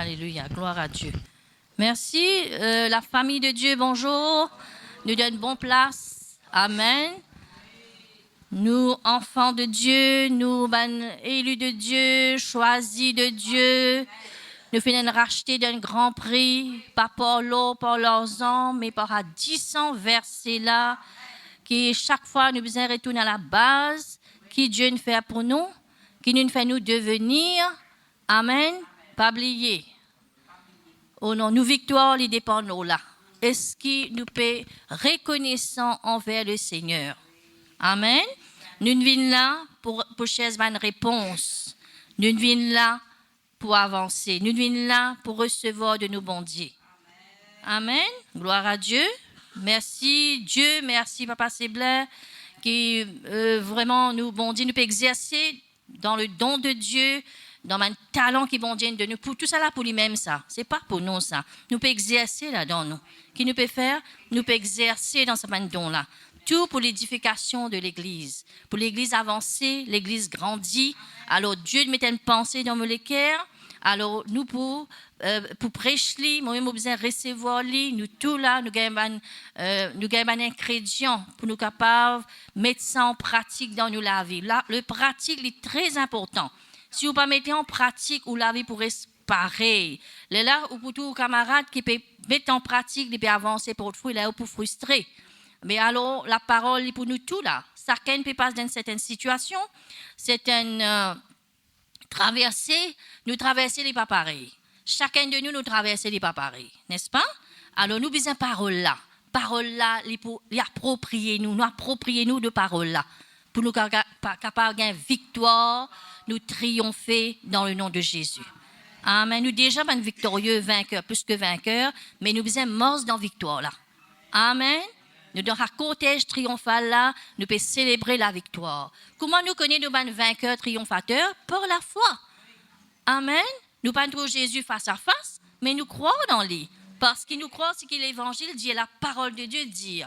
Alléluia, gloire à Dieu. Merci, la famille de Dieu, bonjour. Nous donne bonne place. Amen. Nous, enfants de Dieu, nous, élus de Dieu, choisis de Dieu, nous faisons racheter d'un grand prix, pas par l'eau, par leurs hommes, mais par 10 versets là, qui chaque fois nous besoin retourner à la base, qui Dieu nous fait pour nous, qui nous fait nous devenir. Amen. Pas oublier. Oh non, nos victoires, les dépendent de là. Est-ce que nous peut reconnaissant envers le Seigneur? Amen. Nous venons là pour chercher une réponse. Nous venons là pour avancer. Nous venons là pour recevoir de nos bons dieux. Amen. Gloire à Dieu. Merci Dieu, merci Papa Sebler, qui vraiment nous bon Dieu, nous peut exercer dans le don de Dieu, dans un talent qui bon Dieu de nous. Pour tout ça là, pour lui-même ça. C'est pas pour nous ça. Nous peut exercer là-dedans nous. Qui nous peut faire? Nous peut exercer dans ce don là. Tout pour l'édification de l'Église. Pour l'Église avancer, l'Église grandit. Alors Dieu met une pensée dans mon cœur. Alors nous pour prêcher, moi-même besoin recevoir lui, nous tout là, nous gagnons un ingrédient pour nous capables mettre ça en pratique dans la vie. Là, le pratique est très important. Si vous ne mettez pas en pratique, ou la vie pourrait se pareil. Là où pour tous les camarades qui peuvent mettre en pratique, ils peuvent avancer pour le fruit, là où pour frustrer. Mais alors, la parole est pour nous tous là. Chacun peut passer dans certaines situations. C'est une traversée. Nous traverser les pas pareils. Chacun de nous traverser les pas pareils. N'est-ce pas? Alors, nous besoin de parole là. Parole là, les approprier nous de parole là. Pour nous capables de victoire, nous triompher dans le nom de Jésus. Amen. Nous déjà sommes victorieux, vainqueurs, plus que vainqueurs, mais nous besoin morts dans la victoire là. Amen. Nous dans un cortège triomphal là, nous pouvons célébrer la victoire. Comment nous connaissons nos vainqueurs triomphateurs? Par la foi. Amen. Nous ne pas Jésus face à face, mais nous croyons dans lui. Parce qu'il nous croit ce que l'évangile dit et la parole de Dieu dit.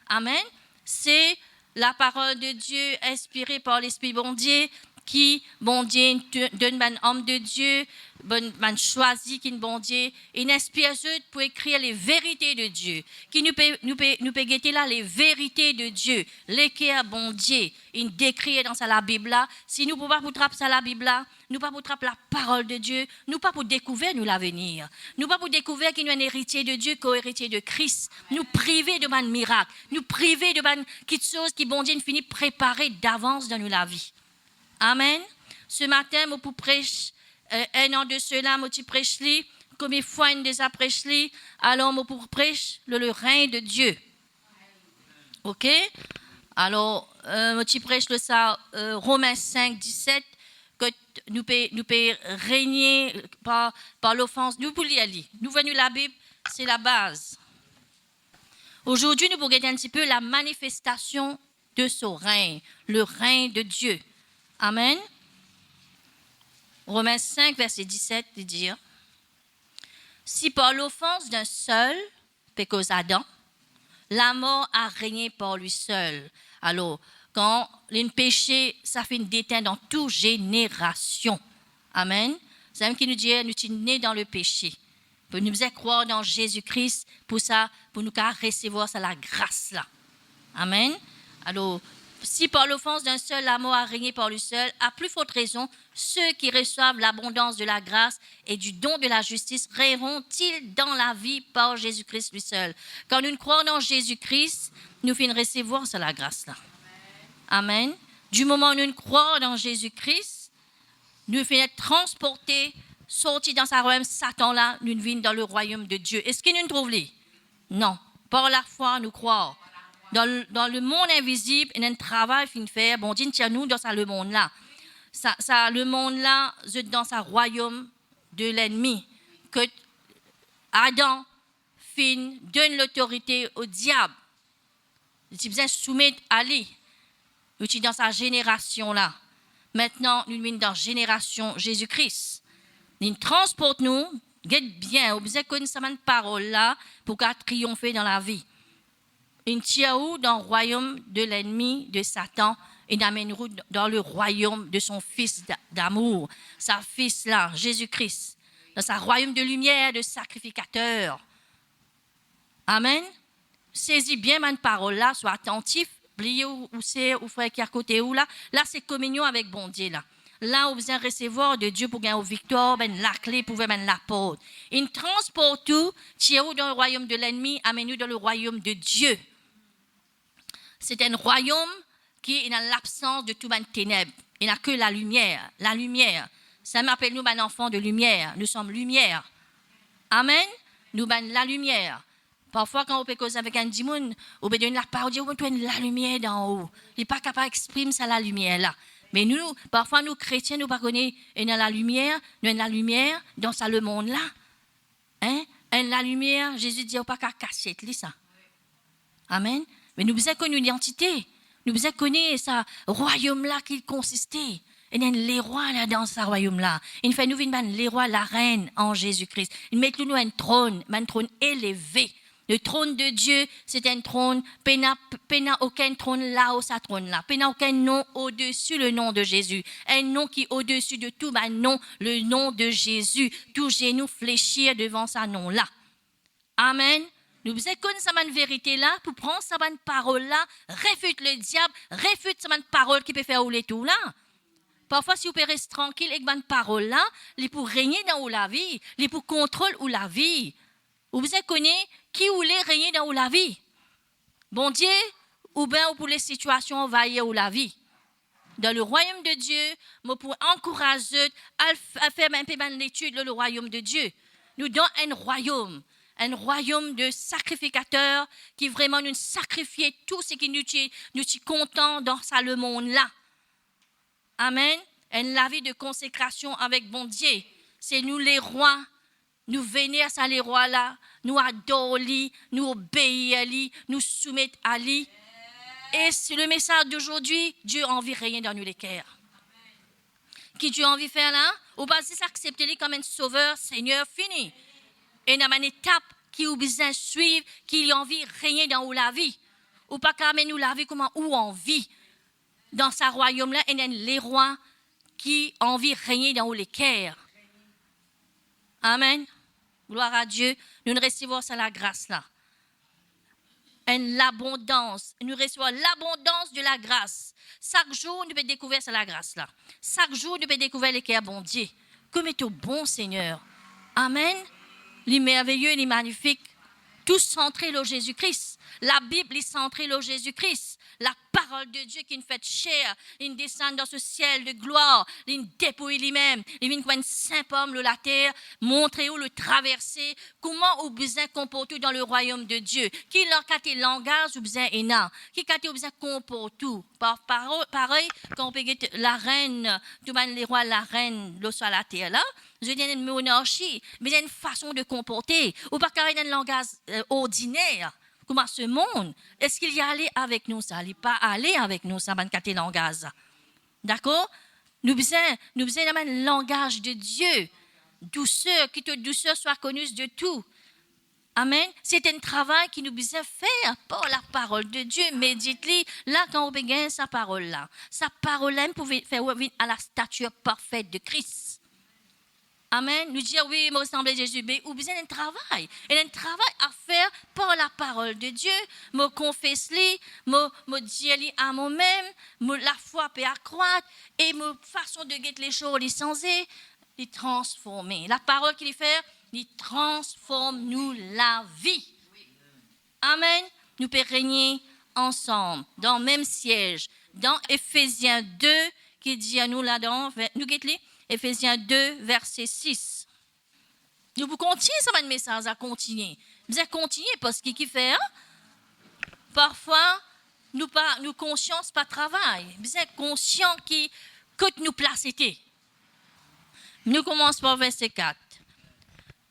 Amen. C'est la parole de Dieu inspirée par l'Esprit bon Dieu qui, bon Dieu, donne un homme de Dieu, man choisi qui bon Dieu, une inspiration pour écrire les vérités de Dieu, qui nous peut guetter là les vérités de Dieu, l'équerre bon Dieu, une décrire dans la Bible là. Si nous ne pouvons pas pour trapper la Bible là, nous pas pour trapper la parole de Dieu, nous pas pour découvrir nous l'avenir, nous pas pour découvrir qu'il y a un héritier de Dieu, co-héritier de Christ, nous priver de man miracle, nous priver de man quelque chose qui bon Dieu finit préparer d'avance dans nous la vie. Amen. Ce matin, je pour prêcher, un an de cela, je prêche, comme il faut une des prêché, alors je pour prêcher le règne de Dieu. Ok? Alors, je prêche ça, Romains 5, 17, que nous pouvons régner par l'offense. Nous pouvons lire. Nous venons la Bible, c'est la base. Aujourd'hui, nous pouvons regarder un petit peu la manifestation de ce règne, le règne de Dieu. Amen. Romains 5, verset 17, dit dire, si par l'offense d'un seul, pécos Adam, la mort a régné par lui seul. Alors, quand le péché, ça fait une déteinte dans toute génération. Amen. C'est même qui nous dit, nous sommes nés dans le péché. Pour nous croire dans Jésus-Christ, pour ça, pour nous recevoir ça, la grâce là. Amen. Alors, si par l'offense d'un seul, la mort a régné par lui seul, à plus forte raison, ceux qui reçoivent l'abondance de la grâce et du don de la justice régneront-ils dans la vie par Jésus-Christ lui seul. Quand nous croyons dans Jésus-Christ, nous finissons recevoir ça, la grâce là. Amen. Du moment où nous croyons dans Jésus-Christ, nous finissons être transportés, sortis dans sa royaume, Satan là, nous venons dans le royaume de Dieu. Est-ce que nous nous trouvons? Non. Par la foi, nous croyons. Dans le monde invisible, il y a un travail fin faire. Bon Dieu, tiens-nous dans le monde-là. Le monde-là, dans sa royaume de l'ennemi. Que Adam donne l'autorité au diable. Il a besoin de soumettre à lui. Il est dans sa génération-là. Maintenant, nous sommes dans la génération Jésus-Christ. Il transporte nous, bien, on besoin de connaître cette parole-là pour triompher dans la vie. Il tient dans le royaume de l'ennemi, de Satan, et amène dans le royaume de son fils d'amour, sa fils là, Jésus-Christ. dans sa royaume de lumière, de sacrificateur. Amen. Saisis bien ma parole là, sois attentif. Oubliez où c'est, où frère qui est à côté où là. Là, c'est communion avec bon Dieu là. Là, on besoin recevoir de Dieu pour gagner la victoire, la clé pour faire la porte. Il transporte tout, tiens-nous dans le royaume de l'ennemi, amène-nous dans le royaume de Dieu. C'est un royaume qui est dans l'absence de tout les ténèbres. Il n'y a que la lumière. La lumière. Ça m'appelle nous, un enfant de lumière. Nous sommes lumière. Amen. Nous, la lumière. Parfois, quand on peut causer avec un dimoun, on peut donner la parole, on peut donner la lumière d'en haut. Il n'est pas capable d'exprimer ça, la lumière là. Mais nous, parfois, nous chrétiens, nous ne connaissons pas la lumière, nous avons la lumière dans ça, le monde là. Hein? Et la lumière, Jésus dit, on ne peut pas casser ça. Amen. Mais nous avons connu une identité. Nous avons connu ce royaume-là qui consistait. Et nous les rois là dans ce royaume-là. Il fait nous venir les rois, la reine en Jésus-Christ. Il met nous un trône élevé. Le trône de Dieu, c'est un trône, pena aucun trône là où ça trône là. Pena aucun nom au-dessus le nom de Jésus. Un nom qui est au-dessus de tout, nom, le nom de Jésus. Tout genou fléchir devant ce nom-là. Amen. Nous devons connaître cette vérité-là pour prendre cette parole-là, réfute le diable, réfute cette parole qui peut faire rouler tout là. Parfois, si vous pouvez rester tranquille avec cette parole-là, il est pour régner dans la vie, il est pour contrôler la vie. Vous connaissez qui voulait régner dans la vie? Bon Dieu, ou bien pour les situations envahir la vie. Dans le royaume de Dieu, moi pour encourager à faire un peu l'étude le royaume de Dieu. Nous donnons un royaume de sacrificateurs qui vraiment nous sacrifie tout ce qui nous est content dans ça le monde là. Amen. La vie de consécration avec bon Dieu. C'est nous les rois. Nous venons à les rois là, nous adorons, nous obéissons à lui, nous soumettons à lui. Et c'est le message d'aujourd'hui, Dieu a envie de rien dans nous les cœurs. Qui Dieu a envie de faire là? Ou pas si accepter lui comme un sauveur, Seigneur, fini. Et il y a une étape qui a besoin de suivre, qui a envie de régner dans la vie. Ou pas qu'amener nous la vie comment où on vit. Dans sa royaume là, il y a les rois qui ont envie de régner dans les cœurs. Amen. Gloire à Dieu, nous recevons ça la grâce là. L'abondance, nous recevons l'abondance de la grâce. Chaque jour, nous pouvons découvrir ça la grâce là. Chaque jour, nous pouvons découvrir les cœurs bon Dieu. Comme est au bon Seigneur. Amen. Les merveilleux, les magnifiques, tous centrés sur Jésus-Christ. La Bible est centrée sur Jésus-Christ. La parole de Dieu qui nous fait chair, il descend dans ce ciel de gloire, il dépouille lui-même, il vient comme un saint pomme de la terre, montrer où le traverser, comment on besoin comporter dans le royaume de Dieu, qui leur a langage ou besoin énorme, qui a besoin comporter tout. Pareil, quand on peut la reine, tout le monde les rois, la reine, l'eau sur la terre là, je dis une monarchie, mais il y a une façon de comporter, ou pas carrément un langage ordinaire. Comment ce monde, est-ce qu'il y allait avec nous ça? Il n'est pas allé avec nous ça, ban caté langage. D'accord? Nous besoin d'avoir un langage de Dieu. Douceur, que toute douceur soit connue de tout. Amen. C'est un travail qui nous besoin faire par la parole de Dieu. Médite-le là quand on regarde sa parole là. Sa parole là, pouvait faire revenir à la stature parfaite de Christ. Amen. Nous dire oui, me ressembler à Jésus, mais ou besoin d'un travail. Et un travail à faire par la parole de Dieu. Me confesse-li, me dire-li à moi-même, la foi peut accroître et me façon de guetter les choses, les changer, les transformer. La parole qu'il fait, il transforme nous la vie. Amen. Nous pouvons régner ensemble dans le même siège. Dans Éphésiens 2, qui dit à nous là-dedans, nous guettez-li. Éphésiens 2, verset 6. Nous pouvons continuer ce message à continuer. Nous allons continuer parce qu'il fait. Parfois, nous conscience pas travail. Nous sommes conscients que nous place était. Nous commençons par verset 4.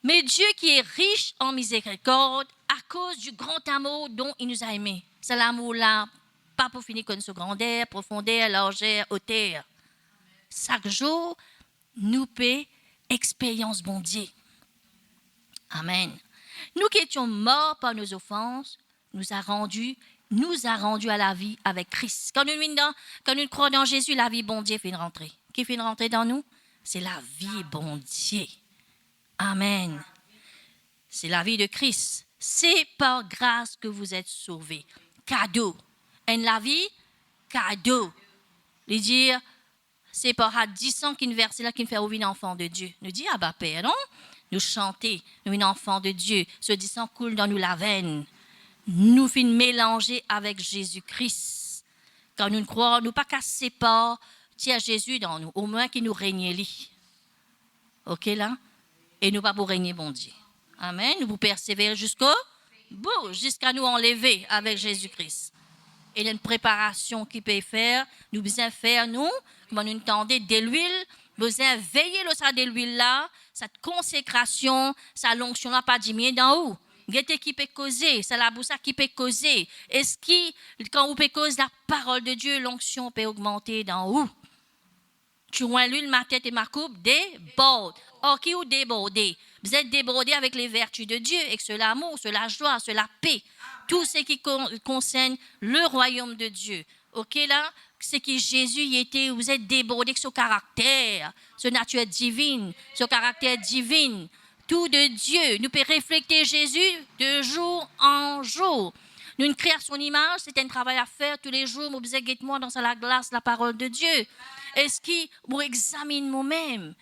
Mais Dieu qui est riche en miséricorde à cause du grand amour dont il nous a aimés. C'est l'amour-là, pas pour finir comme ce grandeur, profondeur, largeur, hauteur. Chaque jour, nous paie expérience bon Dieu. Amen. Nous qui étions morts par nos offenses, nous a rendus à la vie avec Christ. Quand nous croyons dans Jésus, la vie bon Dieu fait une rentrée. Qui fait une rentrée dans nous? C'est la vie bon Dieu. Amen. C'est la vie de Christ. C'est par grâce que vous êtes sauvés. Cadeau. Et la vie, cadeau. Il dit, c'est par Addison qui verset là qui nous fait ouvrir enfant de Dieu. Nous dit, ah bah Père, non? Nous chanter, nous un enfant de Dieu. Ce sang coule dans nous la veine. Nous finissons mélanger avec Jésus-Christ. Quand nous ne croyons, nous pas casser pas, tiens Jésus dans nous, au moins qu'il nous règne lui. Ok là? Et nous pas pour régner bon Dieu. Amen. Nous vous persévérer jusqu'à nous enlever avec Jésus-Christ. Et il y a une préparation qui peut faire, nous besoin faire, nous, comme nous entendons, de l'huile, besoin veiller le de l'huile là, cette consécration, sa l'onction là, pas diminuer d'en haut. Qu'est-ce qui peut causer? C'est la boussa qui peut causer. Est-ce que, quand vous pouvez causer la parole de Dieu, l'onction peut augmenter d'en haut? Tu vois l'huile, ma tête et ma coupe déborde. Or, qui vous débordez? Vous êtes débordés avec les vertus de Dieu, avec ce l'amour, ce la joie, ce la paix. Tout ce qui concerne le royaume de Dieu. Ok là? C'est que Jésus y était, vous êtes débordés avec ce caractère, ce nature divine, ce caractère divin. Tout de Dieu. Nous pouvons refléter Jésus de jour en jour. Nous une création son image, c'est un travail à faire tous les jours. Vous besoin moi dans la glace la parole de Dieu. Est-ce qu'il m'examine moi-même?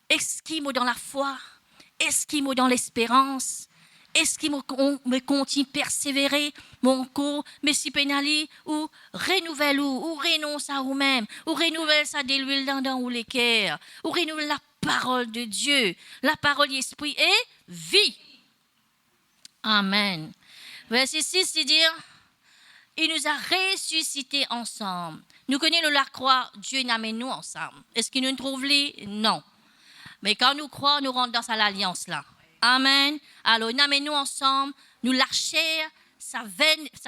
Est-ce qu'il me dans la foi? Est-ce qu'il me dans l'espérance? Est-ce qu'il me continue à persévérer mon cours, mais si pénali, ou renouvelle ou renonce à vous-même, ou renouvelle ça de l'huile dans ou l'équerre, ou renouvelle la parole de Dieu. La parole d'esprit est vie. Amen. Verset 6, c'est dire, il nous a ressuscités ensemble. Nous connaissons la croix, Dieu nous amène nous ensemble. Est-ce qu'il nous trouve lui? Non. Mais quand nous croyons, nous rentrons dans l'alliance là. Amen. Alors, nous amène nous ensemble, nous la chair, sa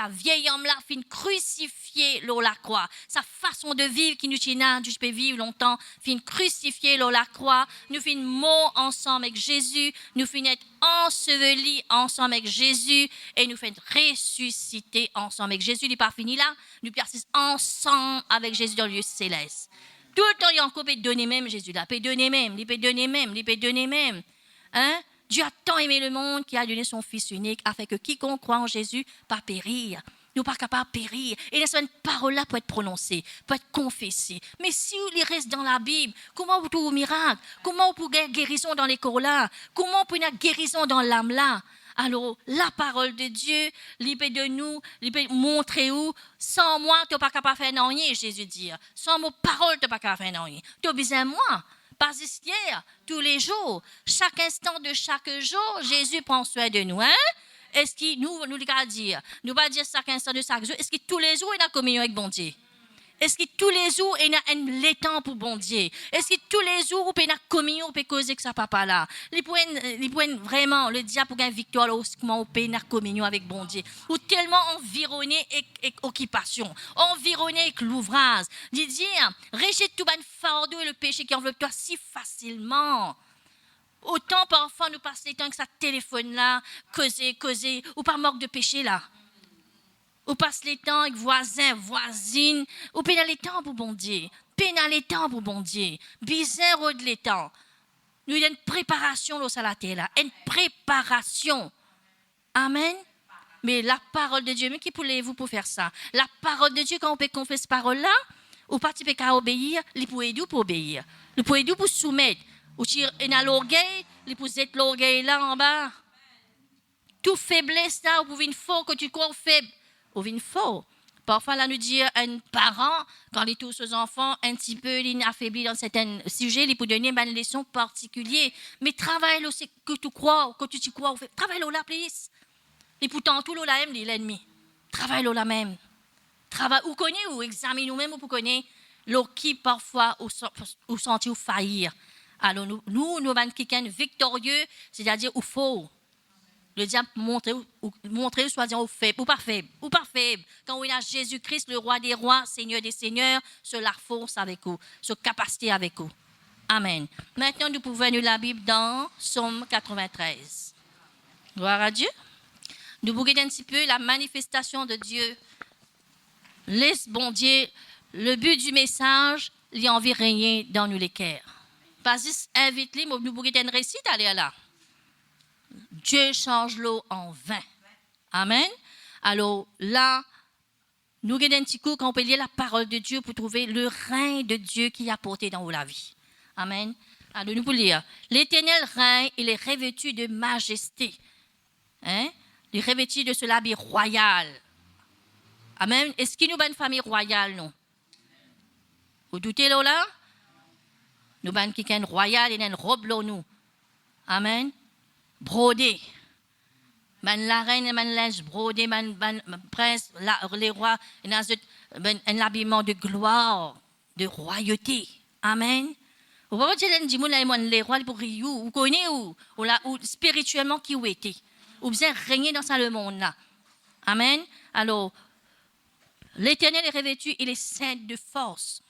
vieille homme là, fin crucifié sur la croix. Sa façon de vivre qui nous tient, je peux vivre longtemps, fin crucifié sur la croix. Nous fin mort ensemble avec Jésus. Nous fin être ensevelis ensemble avec Jésus. Et nous fin ressusciter ensemble avec Jésus. Il n'est pas fini là. Nous persistons ensemble avec Jésus dans le lieu céleste. Tout le temps, il y a encore peut donner même Jésus là. Peut donner même, il peut donner même, il peut donner même. Hein? Dieu a tant aimé le monde qu'il a donné son Fils unique afin que quiconque croit en Jésus pas périr. Nous pas capables de périr. Et cette parole-là peut être prononcée, peut être confessée. Mais si il reste dans la Bible, comment vous trouvez un miracle? Comment vous pouvez guérison dans les corps-là? Comment vous pouvez une guérison dans l'âme-là? Alors, la parole de Dieu, il peut de nous, il peut montrer où, sans moi, tu n'es pas capable de faire rien, Jésus dit. Sans mon parole, tu n'es pas capable de faire rien. Tu as besoin de moi. Pas hier, tous les jours, chaque instant de chaque jour, Jésus prend soin de nous. Hein? Est-ce qu'il nous le dire? Nous va dire chaque instant de chaque jour. Est-ce que tous les jours, il a communion avec bon Dieu? Est-ce que tous les jours, il a un temps pour bon Dieu? Est-ce que tous les jours, il a communion, il peut causer que sa papa là? Il peut vraiment, le diable pour gagner victoire, comment il peut communion avec bon Dieu? Ou tellement environné avec occupation, environné avec l'ouvrage. Il dit, rejette tout le fardeau et le péché qui enveloppe toi si facilement. Autant parfois nous passons le temps avec sa téléphone là, causer, ou par manque de péché là. Ou passe les temps avec voisins, voisines, ou pénal les temps pour bon Dieu. Pénal les temps pour bon Dieu. Bizarre de les temps. Nous, il y a une préparation là, la terre là. Une préparation. Amen. Mais la parole de Dieu, mais qui pouvez-vous pour faire ça? La parole de Dieu, quand on peut confesser cette parole-là, ou pas tu peux qu'à obéir, il peut aider pour obéir. Il peut aider pour soumettre. Ou tu as l'orgueil, il peut être l'orgueil là en bas. Tout faiblesse là, ou pour une fois que tu crois faible. Ou une faux. Parfois, là, nous dit un parent, quand il touche aux enfants, un petit peu affaibli dans certains sujets, il peut donner une leçon particulière. Mais travaille là, c'est que tu crois, que tu crois, travaille là, please. Et pourtant, tout là, l'ennemi. Travaille là même. Travaille, ou connaît, ou examine nous-mêmes, ou pour connaître, qui parfois, ou sentir faillir. Alors, nous avons quelqu'un victorieux, c'est-à-dire, ou faux. Le diable montrer soi-disant faible, ou pas faible. Quand on a Jésus-Christ, le roi des rois, Seigneur des seigneurs, sur la force avec vous, sur capacité avec vous. Amen. Maintenant, nous pouvons lire la Bible dans Psaume 93. Gloire à Dieu. Nous pouvons regarder un petit peu la manifestation de Dieu. Laisse bon Dieu, le but du message, il y a envie de régner dans nous les cœurs. Pas juste invite-les, mais nous pouvons regarder un récit d'aller là. Dieu change l'eau en vin. Amen. Alors là, nous regardons un petit coup quand on peut lire la parole de Dieu pour trouver le règne de Dieu qui a porté dans la vie. Amen. Alors nous pouvons lire. L'Éternel règne, il est revêtu de majesté. Hein? Il est revêtu de ce habit royal. Amen. Est-ce qu'il nous a une famille royale, non? Vous doutez là? Nous avons quelqu'un royal, il a une robe là, nous. Amen. Brodé. La reine, man linge brodé, man prince, les rois, il a un habillement de gloire, de royauté. Amen. Vous voyez, les rois pour vous connaissez ou spirituellement qui vous était. Vous besoin régner dans le monde là. Amen. Alors, l'Éternel est revêtu, il est saint de force.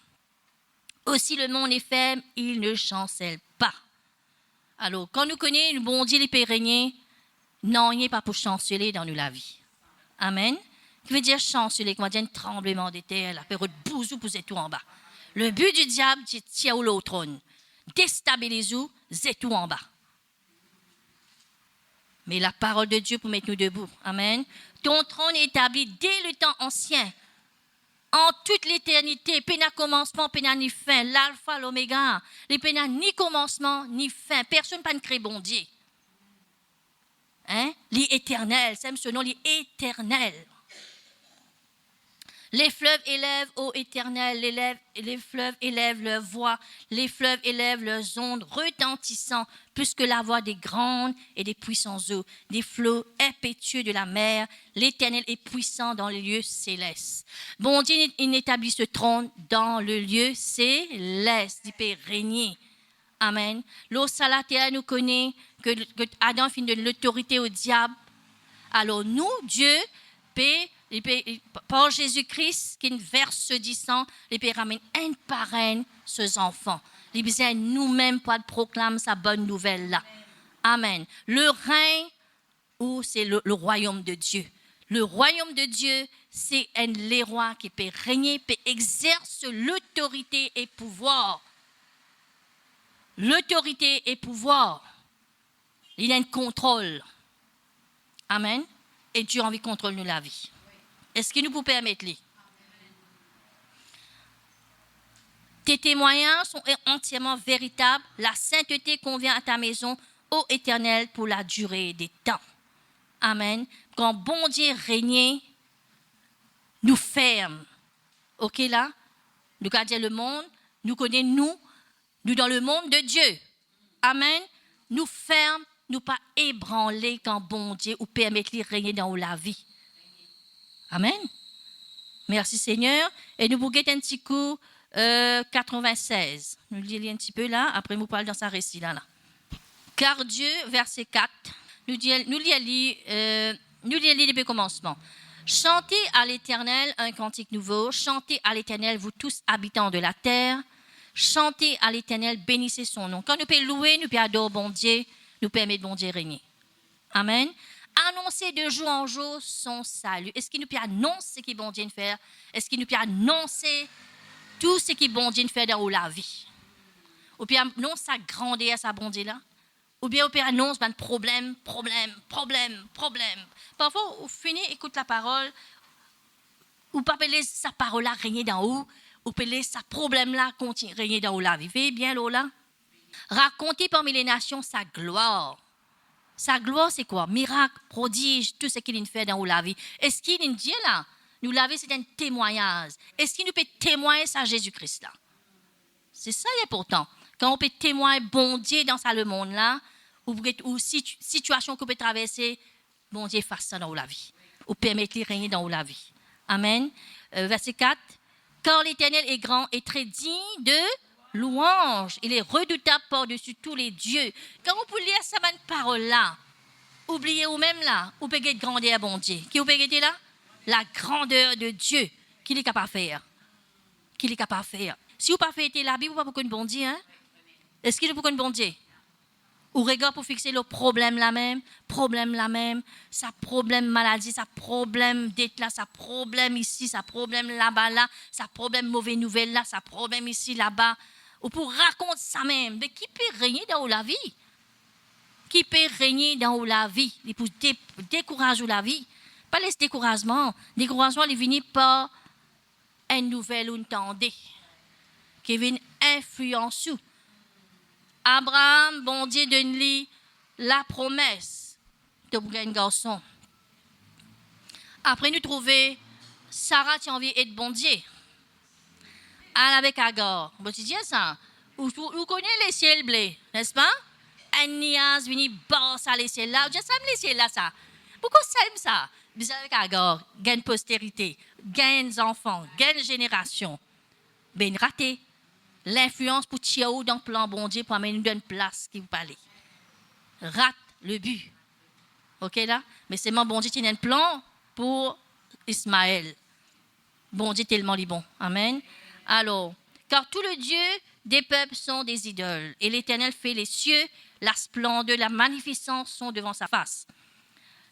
Aussi le monde est faible, il ne chancelle pas. Alors, quand nous connaissons le bon Dieu, il peut régner, non, il n'est pas pour chanceler dans la vie. Amen. Qui veut dire chanceler, qui veut dire un tremblement de terre, la période bousou, pousser tout en bas. Le but du diable, c'est de tirer au trône. Déstabiliser-vous, c'est tout en bas. Mais la parole de Dieu pour mettre nous debout. Amen. Ton trône est établi dès le temps ancien. En toute l'éternité, péna commencement, péna ni fin, l'alpha, l'oméga, les péna ni commencement, ni fin. Personne ne peut créer bon Dieu. Hein? L'éternel, c'est ce nom, l'éternel. Les fleuves élèvent, ô éternel, les fleuves élèvent leur voix, les fleuves élèvent leurs ondes retentissant, plus que la voix des grandes et des puissantes eaux, des flots impétueux de la mer. L'éternel est puissant dans les lieux célestes. Bon Dieu, il établit ce trône dans le lieu céleste, il peut régner. Amen. L'eau salatéa nous connaît que Adam finit de l'autorité au diable. Alors nous, Dieu, par Jésus-Christ, qui verse ce sang, il peut ramener un par un ses enfants. Il besoin nous-mêmes pour proclamer sa bonne nouvelle-là. Amen. Le règne, ou c'est le royaume de Dieu. Le royaume de Dieu, c'est les rois qui peut régner, peut exercer l'autorité et pouvoir. L'autorité et pouvoir. Il y a un contrôle. Amen. Et Dieu a envie de contrôler la vie. Est-ce qu'il nous peut permettre-les? Tes témoignages sont entièrement véritables. La sainteté convient à ta maison, ô Éternel, pour la durée des temps. Amen. Quand bon Dieu règne, nous ferme. OK là? Nous gardons le monde, nous connaissons nous dans le monde de Dieu. Amen. Nous ferme, nous pas ébranler quand bon Dieu ou permettre de régner dans la vie. Amen. Merci Seigneur. Et nous vous guettons un petit coup 96. Nous lisons un petit peu là, après nous parlons dans sa récit là. Car Dieu, verset 4, nous lisons depuis le commencement. Chantez à l'Éternel un cantique nouveau, chantez à l'Éternel, vous tous habitants de la terre, chantez à l'Éternel, bénissez son nom. Quand nous pouvons louer, nous pouvons adorer bon Dieu, nous permet bon Dieu régner. Amen. Annoncer de jour en jour son salut. Est-ce qu'il nous peut annoncer ce qu'il bon Dieu de faire? Est-ce qu'il nous peut annoncer tout ce qu'il bon Dieu de faire dans la vie? Ou bien annoncer sa grandeur, sa bonté là? Ou bien on peut annoncer un problème. Parfois, on finit, écoute la parole, ou pas appeler sa parole là régner dans haut, ou appeler sa problème là continue régner dans la vie. Veuillez bien là. Raconter parmi les nations sa gloire. Sa gloire, c'est quoi? Miracle, prodige, tout ce qu'il fait dans la vie. Est-ce qu'il nous dit là? Nous la vie, c'est un témoignage. Est-ce qu'il nous peut témoigner ça Jésus-Christ là? C'est ça l'important. Quand on peut témoigner bon Dieu dans le monde là, ou situation qu'on peut traverser, bon Dieu fasse ça dans la vie. Ou permettre de régner dans la vie. Amen. Verset 4. Car l'Éternel est grand et très digne de louange. Il est redoutable par-dessus tous les dieux. Quand on peut lire cette parole-là, oubliez vous-même là, vous pouvez être grandeur à bon Dieu. Qui vous pouvez être là? La grandeur de Dieu qu'il est capable de faire. Qu'il est capable de faire. Si vous ne pouvez pas la Bible, vous ne pouvez pas bon Dieu. Hein? Est-ce qu'il est pour bon Dieu? Ou regarde pour fixer le problème là même, ça problème maladie, ça problème d'être là, ça problème ici, ça problème là-bas là, ça problème mauvaise nouvelle là, ça problème ici là-bas. Ou pour raconter ça même, mais qui peut régner dans la vie? qui peut régner dans la vie, pour décourager la vie. Pas les découragements. Découragement, il vient par une nouvelle ou une tendée qui vient influencer. Abraham, bon Dieu, donne-lui la promesse de un garçon. Après, nous trouvons Sarah qui a envie d'être bon Dieu. Elle avec Agar. Vous dites ça? Vous connaissez les ciels bleus, n'est-ce pas? Anias vient bosser les ciels là. Je sais les ciels là, ça. Pourquoi ça aime ça? Vous avec Agar, gagne postérité, gagne enfants, gagne génération. Ben raté. L'influence pour Tiaou dans le plan bon Dieu pour amener une place qui vous parle. Rate le but. OK là? Mais c'est mon bon Dieu qui a un plan pour Ismaël. Bon Dieu tellement bon. Amen. Alors, car tout le Dieu des peuples sont des idoles, et l'Éternel fait les cieux, la splendeur, la magnificence sont devant sa face.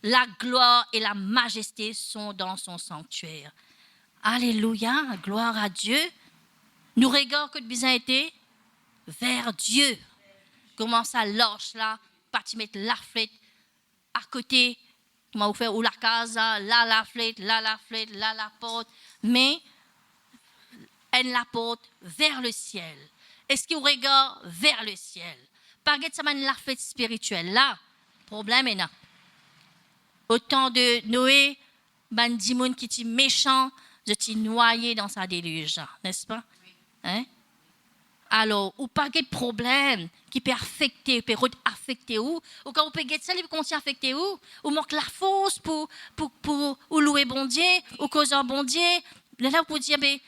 La gloire et la majesté sont dans son sanctuaire. Alléluia, gloire à Dieu. Nous regardons que nous avons été vers Dieu. Comment ça lâche là, pas te mettre la flèche à côté, comment vous faire ou la casa, là la flèche, là la porte, mais elle la porte vers le ciel. Est-ce qu'il regarde vers le ciel? Pas que ça m'a la fête spirituelle là. Problème est là. Au temps de Noé, ben dimoun qui était méchant, je t'ai noyé dans sa déluge, n'est-ce pas? Hein? Alors, ou pas de problème qui peut affecter où, ou quand on peut get ça, il peut affecter où, ou manque la force pour louer bon Dieu, ou causer bon Dieu. Là, pour dire, ben,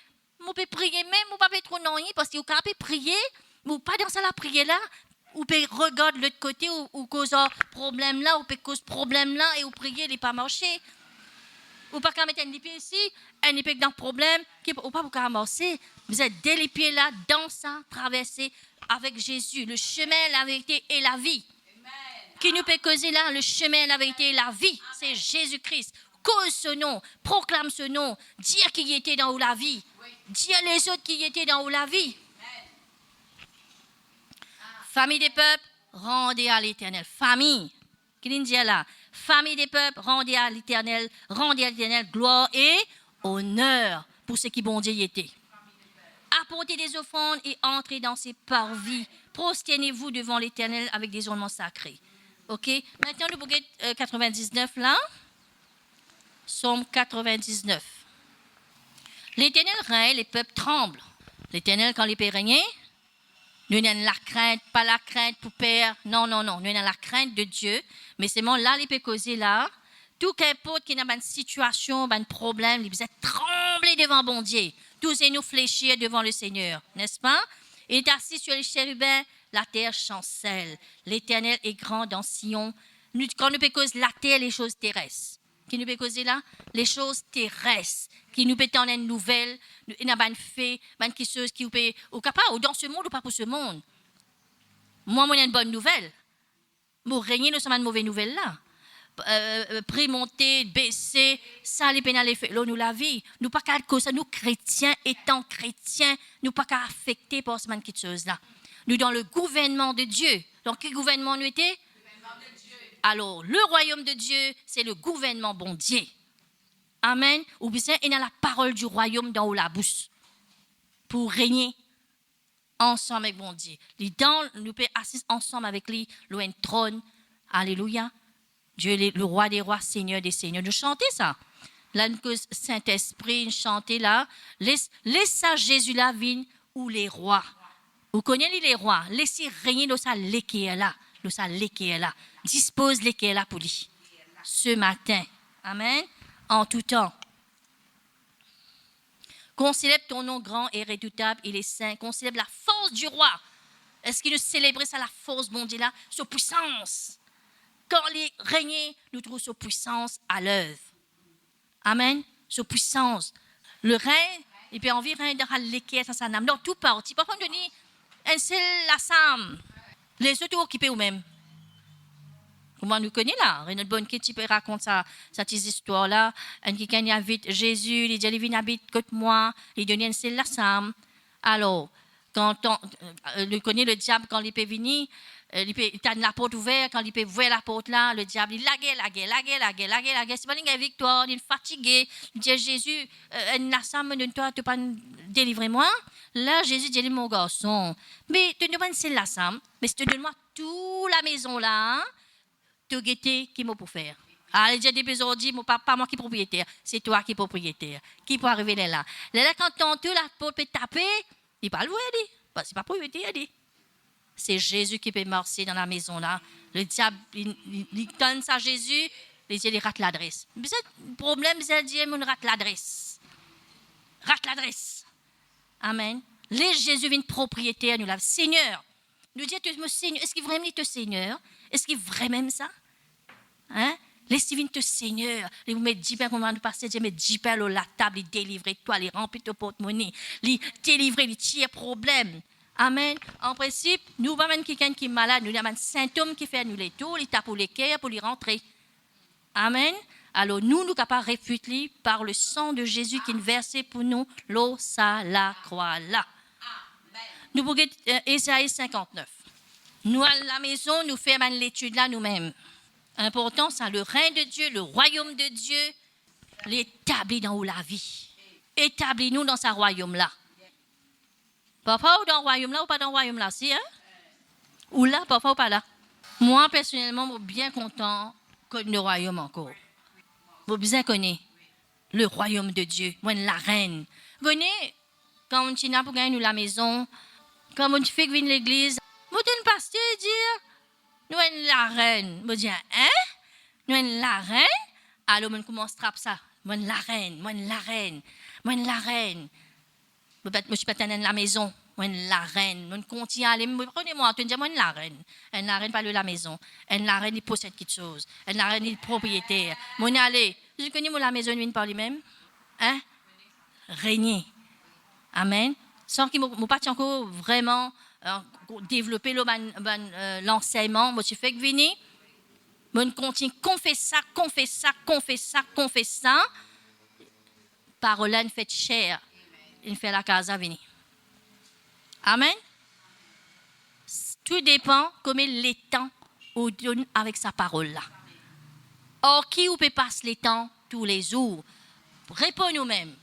on peut prier même, on pas trop non, parce qu'on peut prier, ou pas dans ça la prière là, ou peut regarder de l'autre côté, ou cause problème là, ou peut cause problème là, et ou prier, il n'est pas marché. Ou pas qu'à mettre un épée ici, un épée dans le problème, ou pas pour qu'à marcher. Vous êtes dès les pieds là, dans ça, traverser avec Jésus, le chemin, la vérité et la vie. Amen. Qui nous peut causer là, le chemin, la vérité et la vie, c'est Jésus-Christ. Cause ce nom, proclame ce nom, dire qu'il y était dans la vie, dire les autres qui étaient dans la vie. Amen. Famille des peuples, rendez à l'Éternel. Famille, qui dit là? Famille des peuples, rendez à l'Éternel gloire et honneur pour ce qui bon Dieu y était. Apportez des offrandes et entrez dans ses parvis. Prosternez-vous devant l'Éternel avec des ornements sacrés. OK? Maintenant, le bouquet 99 là. Psaume 99. L'Éternel règne, les peuples tremblent. L'Éternel, quand les peuples règnent, nous n'avons la crainte, pas la crainte pour père. Non. Nous avons la crainte de Dieu. Mais c'est mon là, les peuples causés là. Tout qu'importe qu'il y a une situation, un problème, vous êtes tremblés devant bon Dieu. Tous et nous fléchir devant le Seigneur, n'est-ce pas? Il est assis sur les chérubins, la terre chancelle. L'Éternel est grand dans Sion. Quand nous peut causer la terre, les choses terrestres. Qui nous peut causer là? Les choses terrestres. Qui nous peut en une nouvelle, il y a une fée, une chose qui nous peut, ou capable, ou dans ce monde ou pas pour ce monde. Moi, il y a une bonne nouvelle. Pour régner, nous sommes une mauvaise nouvelle là. Prix monter, baisser, ça les pénales fait nous la vie. Nous pas qu'à cause nous chrétiens étant chrétiens, nous pas qu'à affecter par cette chose là. Nous dans le gouvernement de Dieu. Donc quel gouvernement nous était? Alors le royaume de Dieu, c'est le gouvernement bon Dieu. Amen. Ou bien il y a la parole du royaume dans la bouche pour régner ensemble avec bon Dieu. Nous pouvons assister ensemble avec lui, le trône. Alléluia. Dieu est le roi des rois, Seigneur des seigneurs. Nous chantons ça. Là, nous Saint-Esprit, nous chantons là. Laisse ça Jésus là, vigne ou les rois. Vous connaissez les rois. Laissez régner dans sa l'équerre là. Dans sa l'équerre là. Dispose l'équerre là pour lui. Ce matin. Amen. En tout temps. Qu'on célèbre ton nom grand et redoutable, il est saint. Qu'on célèbre la force du roi. Est-ce qu'il nous célèbre ça, la force, bon Dieu là? Sa puissance. Quand les régner, nous trouvons sa puissance à l'œuvre. Amen. Sa puissance. Le règne, il peut envie règne dans l'équerre, dans sa âme. Dans tout parti. Parfois, on dit, un seul la sam. Les autres occupés eux-mêmes. Comment nous connaissons là? Notre bonne qui peut raconter cette histoire-là. Un qui habite Jésus, il dit, il vient habite contre moi, il donne un seul la sam. Alors, Quand on connaît le diable, quand il peut venir, il a la porte ouverte, quand il peut ouvrir la porte là, le diable, il laguait. C'est pas une victoire, il est fatigué. Il dit à Jésus, toi, tu pas délivrer moi. Là, Jésus dit, mon garçon, mais tu ne pas c'est la somme, mais si tu donnes-moi toute la maison là, tu guetter qui m'a pour faire. Ah, il dit des besoins, dit, pas moi qui est propriétaire, c'est toi qui es propriétaire. Qui peut arriver là? Là, quand tu la porte peut taper, il parle, oui, c'est pas propriétaire, il dit. C'est Jésus qui peut marcher dans la maison là. Le diable, il donne ça à Jésus, il rate l'adresse. Le problème, c'est qu'il rate l'adresse. Rate l'adresse. Amen. Les Jésus vient propriétaire, nous l'avons. Seigneur, nous dit, Seigneur, est-ce qu'il vraiment te Seigneur? Est-ce qu'il vraiment ça? Hein? Laissez-vous te Seigneur. Il vous met 10 pains, comme on va passer, il met 10 pains à la table, il délivre toi, il remplit ton porte-monnaie, il délivre, il tire problème. Amen. En principe, nous avons quelqu'un qui est malade, nous avons un symptôme qui fait nous les tours, il tape pour les cœurs, pour les rentrer. Amen. Alors nous sommes capables de réfuter par le sang de Jésus qui est versé pour nous, l'eau, ça, la croix là. Nous pouvons Ésaïe 59. Nous, à la maison, nous faisons l'étude là nous-mêmes. Important, c'est le règne de Dieu, le royaume de Dieu, l'établit dans la vie. Établis-nous dans ce royaume-là. Parfois, ou dans le royaume-là, ou pas dans le royaume-là, si, hein? Ou là, parfois, ou pas là. Moi, personnellement, je suis bien content que le royaume encore. Vous bien connaissez le royaume de Dieu, moi, la reine. Vous connaissez, quand on est pour gagner la maison, quand on fait venir l'église, vous êtes un pasteur dire, nous sommes la reine. Vous dites, hein? Nous sommes la reine? Alors, on commence à trapper ça. Moi, la reine, moi, la reine, moi, la reine. Je suis pas dans la maison, moi, la reine. On continue à aller, prenez-moi, tu dis, moi, la reine. La reine parle de la maison. La reine, il possède quelque chose. La reine, il est propriétaire. Moi, allez, je connais la maison, il parle lui-même. Hein? Régner. Amen. Sans qu'il ne pas encore vraiment développer l'enseignement, moi, je fais que venir. On continue, confesse ça. Parole là, fait chair. Il fait la casa venir. Amen. Tout dépend comment les temps ou donne avec sa parole là. Or, qui ou peut passer les temps tous les jours? Réponds nous-mêmes,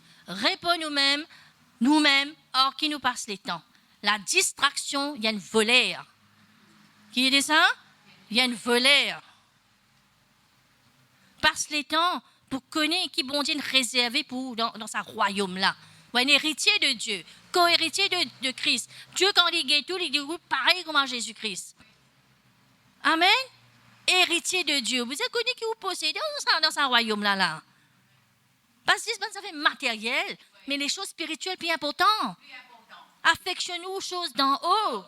nous-mêmes, or qui nous passe les temps? La distraction, il y a une volaire. Qui dit ça? Il y a une volaire. Passe les temps pour connaître qui bon Dieu réservé pour dans sa royaume là. Un héritier de Dieu, co-héritier de Christ. Dieu, quand il dit tout, il dit pareil comme à Jésus-Christ. Amen. Héritier de Dieu. Vous avez connu qui vous possédez dans ce royaume-là. Parce que ça fait matériel, mais les choses spirituelles plus importantes. Affectionne-nous aux choses d'en haut.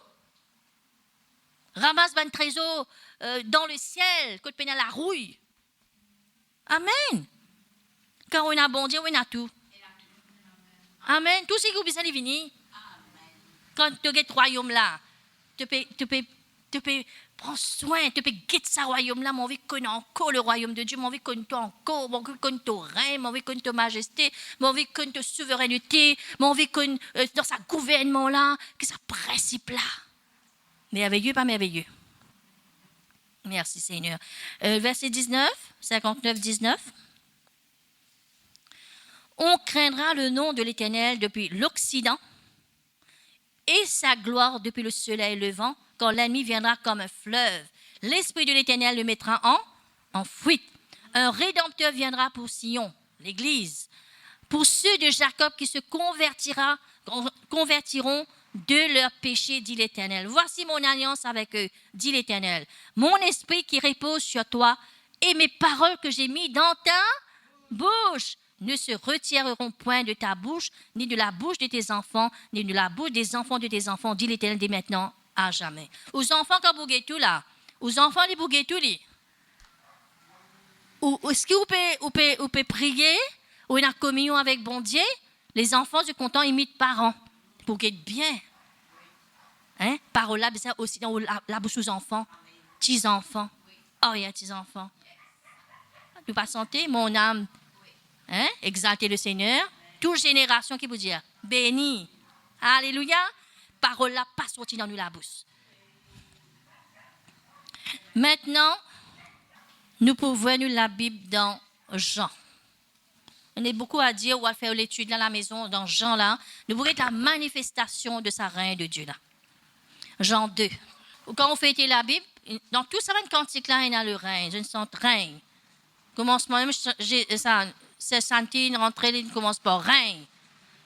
Ramasse un trésor dans le ciel, que tu peines à la rouille. Amen. Quand on a bon Dieu, on a tout. Amen. Tout ce que vous besoin de venir. Quand tu as ce royaume-là, tu peux prendre soin, tu peux guetter ce royaume-là. Mon vie connaît encore le royaume de Dieu. Mon vie connaît encore. Mon vie connaît ton règne. Mon vie connaît ta majesté. Mon vie connaît ta souveraineté. Mon vie connaît dans ce gouvernement-là, que ce principe-là. Merveilleux, pas merveilleux. Merci Seigneur. Verset 19, 59, 19. On craindra le nom de l'Éternel depuis l'Occident et sa gloire depuis le soleil levant, quand l'ennemi viendra comme un fleuve. L'Esprit de l'Éternel le mettra en fuite. Un Rédempteur viendra pour Sion, l'Église. Pour ceux de Jacob qui se convertiront de leurs péchés, dit l'Éternel. Voici mon alliance avec eux, dit l'Éternel. Mon esprit qui repose sur toi et mes paroles que j'ai mises dans ta bouche ne se retireront point de ta bouche, ni de la bouche de tes enfants, ni de la bouche des enfants de tes enfants, dit l'Éternel dès maintenant à jamais. Aux enfants, quand vous guettez tout là, aux enfants, les vous guettez tout là. Est-ce que vous pouvez prier, ou une communion avec bon Dieu? Les enfants, je content, imitent parents, pour guetter bien. Hein? Parole là, c'est aussi dans la bouche aux enfants, petits enfants. Oh, il y a petits enfants. Tu pas santé, mon âme. Hein? Exaltez le Seigneur. Toute génération qui vous dit béni. Alléluia. parole-là pas sorti dans nous la bouche. Maintenant, nous pouvons lire la Bible dans Jean. On a beaucoup à dire, ou à faire l'étude dans la maison, dans Jean là. Nous voulons la manifestation de sa règne de Dieu là. Jean 2. Quand on fait la Bible, dans tout ça, un cantique là, il y a le règne. Je sens règne. Commencement même, c'est Santine, rentrée, il commence par règne.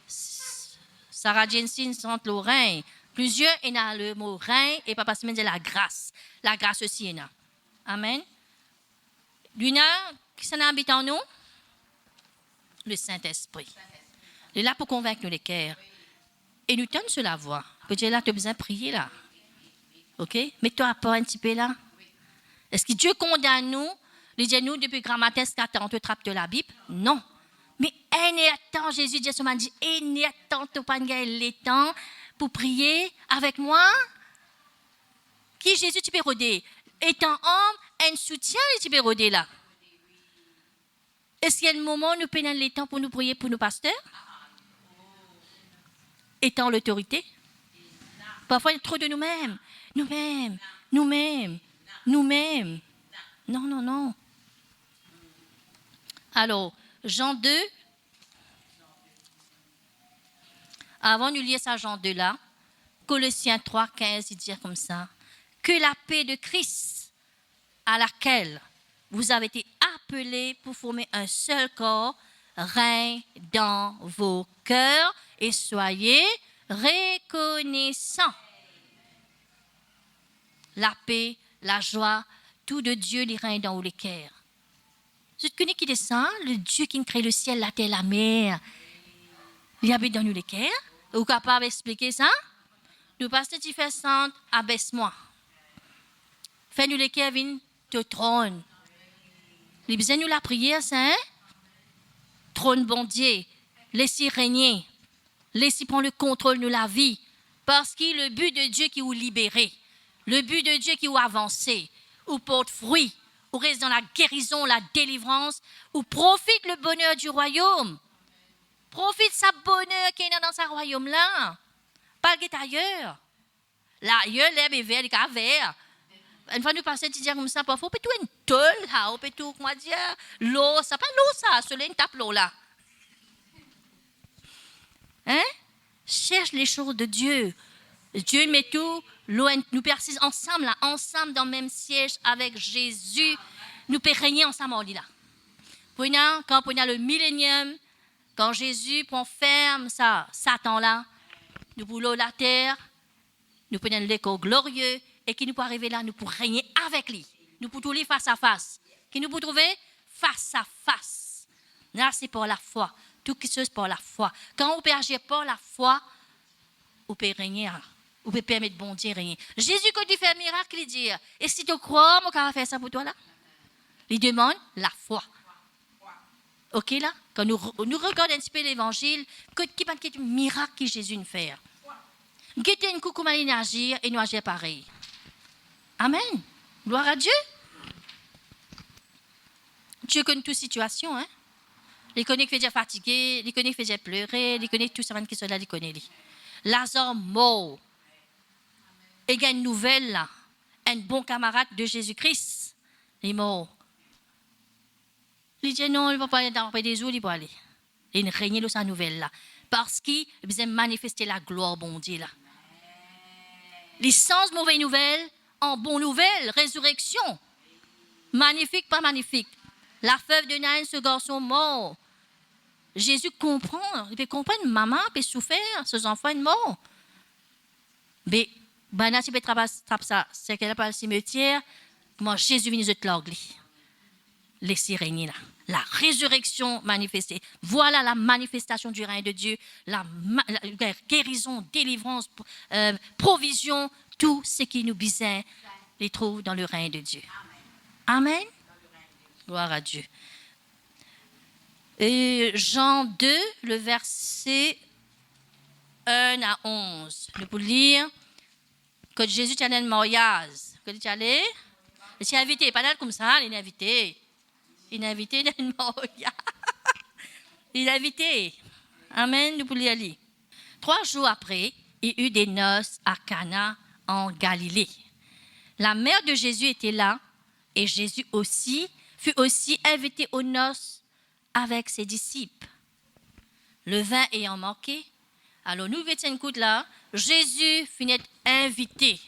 Sarah Jensen sent le règne. Plusieurs, il y a le mot règne, et Papa Simon dit la grâce. La grâce aussi, il y a. Amen. Lui, qui s'en habite en nous? Le Saint-Esprit. Il est là pour convaincre les cœurs. Et nous tenons sur la voie. Que Dieu est là, tu as besoin de prier là. OK? Mets-toi à part un petit peu là. Est-ce que Dieu condamne nous? Il dit nous, depuis Grammathès 4, on te trappe de la Bible? Non. Mais un temps, Jésus dit, un temps, tu pas les temps pour prier avec moi? Qui Jésus tu peux roder? Étant homme, un soutien, tu peux roder là. Est-ce qu'il y a un moment où nous prenons les temps pour nous prier pour nos pasteurs? Étant l'autorité? Parfois, il y a trop de nous-mêmes. Nous-mêmes. Non. Alors, Jean 2. Avant de lire ça, Jean 2 là, Colossiens 3, 15, il dit comme ça. Que la paix de Christ, à laquelle vous avez été appelés pour former un seul corps, règne dans vos cœurs et soyez reconnaissants. La paix, la joie, tout de Dieu, il règne dans les cœurs. Tu connais qui descend? Le Dieu qui crée le ciel, la terre, la mer. Il habite dans nous les cœurs. Vous êtes capable d'expliquer ça? Nous pasteur tu fais sant, abaisse-moi. Fais-nous les cœurs, viens te trône. Les besoins nous la prière, c'est hein? Trône bon Dieu. Laissez régner. Laissez prendre le contrôle de la vie. Parce que le but de Dieu qui vous libérer. Le but de Dieu qui vous avancer. Ou porte fruit. Ou reste dans la guérison, la délivrance. Ou profite le bonheur du royaume. Profite sa bonheur qui est dans ce royaume-là. Pas le ailleurs. Là, ailleurs, l'herbe est verte, il est vert. Une fois nous passons, tu dis comme ça, parfois, on peut tout une tôle, on peut tout, comment dire, l'eau, ça pas l'eau, ça, c'est une tape l'eau, là. Hein? Cherche les choses de Dieu. Dieu met tout, l'eau, nous persistons ensemble, là, ensemble dans le même siège avec Jésus. Nous pouvons régner ensemble, on dit là. Quand on a le millénium, quand Jésus prend ferme ça, Satan là, nous voulons la terre, nous prenons l'écho glorieux, et qui nous peut arriver là, nous pouvons régner avec lui. Nous pouvons trouver face à face. Qui nous peut trouver face à face. Là, c'est pour la foi. Tout qui se passe pour la foi. Quand on peut agir pour la foi, on peut régner. On peut permettre bon Dieu de régner. Jésus, quand il fait un miracle, il dit, et si tu crois, moi, quand on va faire ça pour toi là? Il demande la foi. OK là? Quand nous regardons un petit peu l'évangile, qui est un miracle que Jésus nous fait. Qui un coup comment il agit et nous agir pareil. Amen. Gloire à Dieu. Dieu connaît toute situation. Hein? Il connaît qui fait déjà fatigué, il connaît qui fait déjà pleurer, il connaît tout ça qui sont là, il connaît. Lazare mort. Et il y a une nouvelle là. Un bon camarade de Jésus-Christ. Il est mort. Il dit non, il ne va pas aller dans des eaux, il va aller. Il règne de sa nouvelle là. Parce qu'il veut manifester la gloire, bon Dieu là. Les sens mauvaise nouvelle, en bonne nouvelle, résurrection. Magnifique, pas magnifique. La veuve de Naïn, ce garçon mort. Jésus comprend. Il peut comprendre, maman peut souffrir, ses enfants sont morts. Mais, si tu peux traper ça, c'est qu'elle n'a pas le cimetière, moi, Jésus vient de l'anglais. Laissez régner là. La résurrection manifestée. Voilà la manifestation du règne de Dieu, la guérison, délivrance, provision, tout ce qui nous besoin, les trouve dans le règne de Dieu. Amen. Gloire à Dieu. Et Jean 2, le verset 1 à 11. Nous pouvons lire que Jésus est allé dans le mariage. Que tu es allé? Il est invité, pas comme ça, il est invité. Il est invité dans le mariage. Il est invité. Amen, nous pouvons y aller. 3 jours après, il eut des noces à Cana en Galilée. La mère de Jésus était là et Jésus aussi fut aussi invité aux noces avec ses disciples. Le vin ayant manqué, alors nous mettons coup là, Jésus finit invité.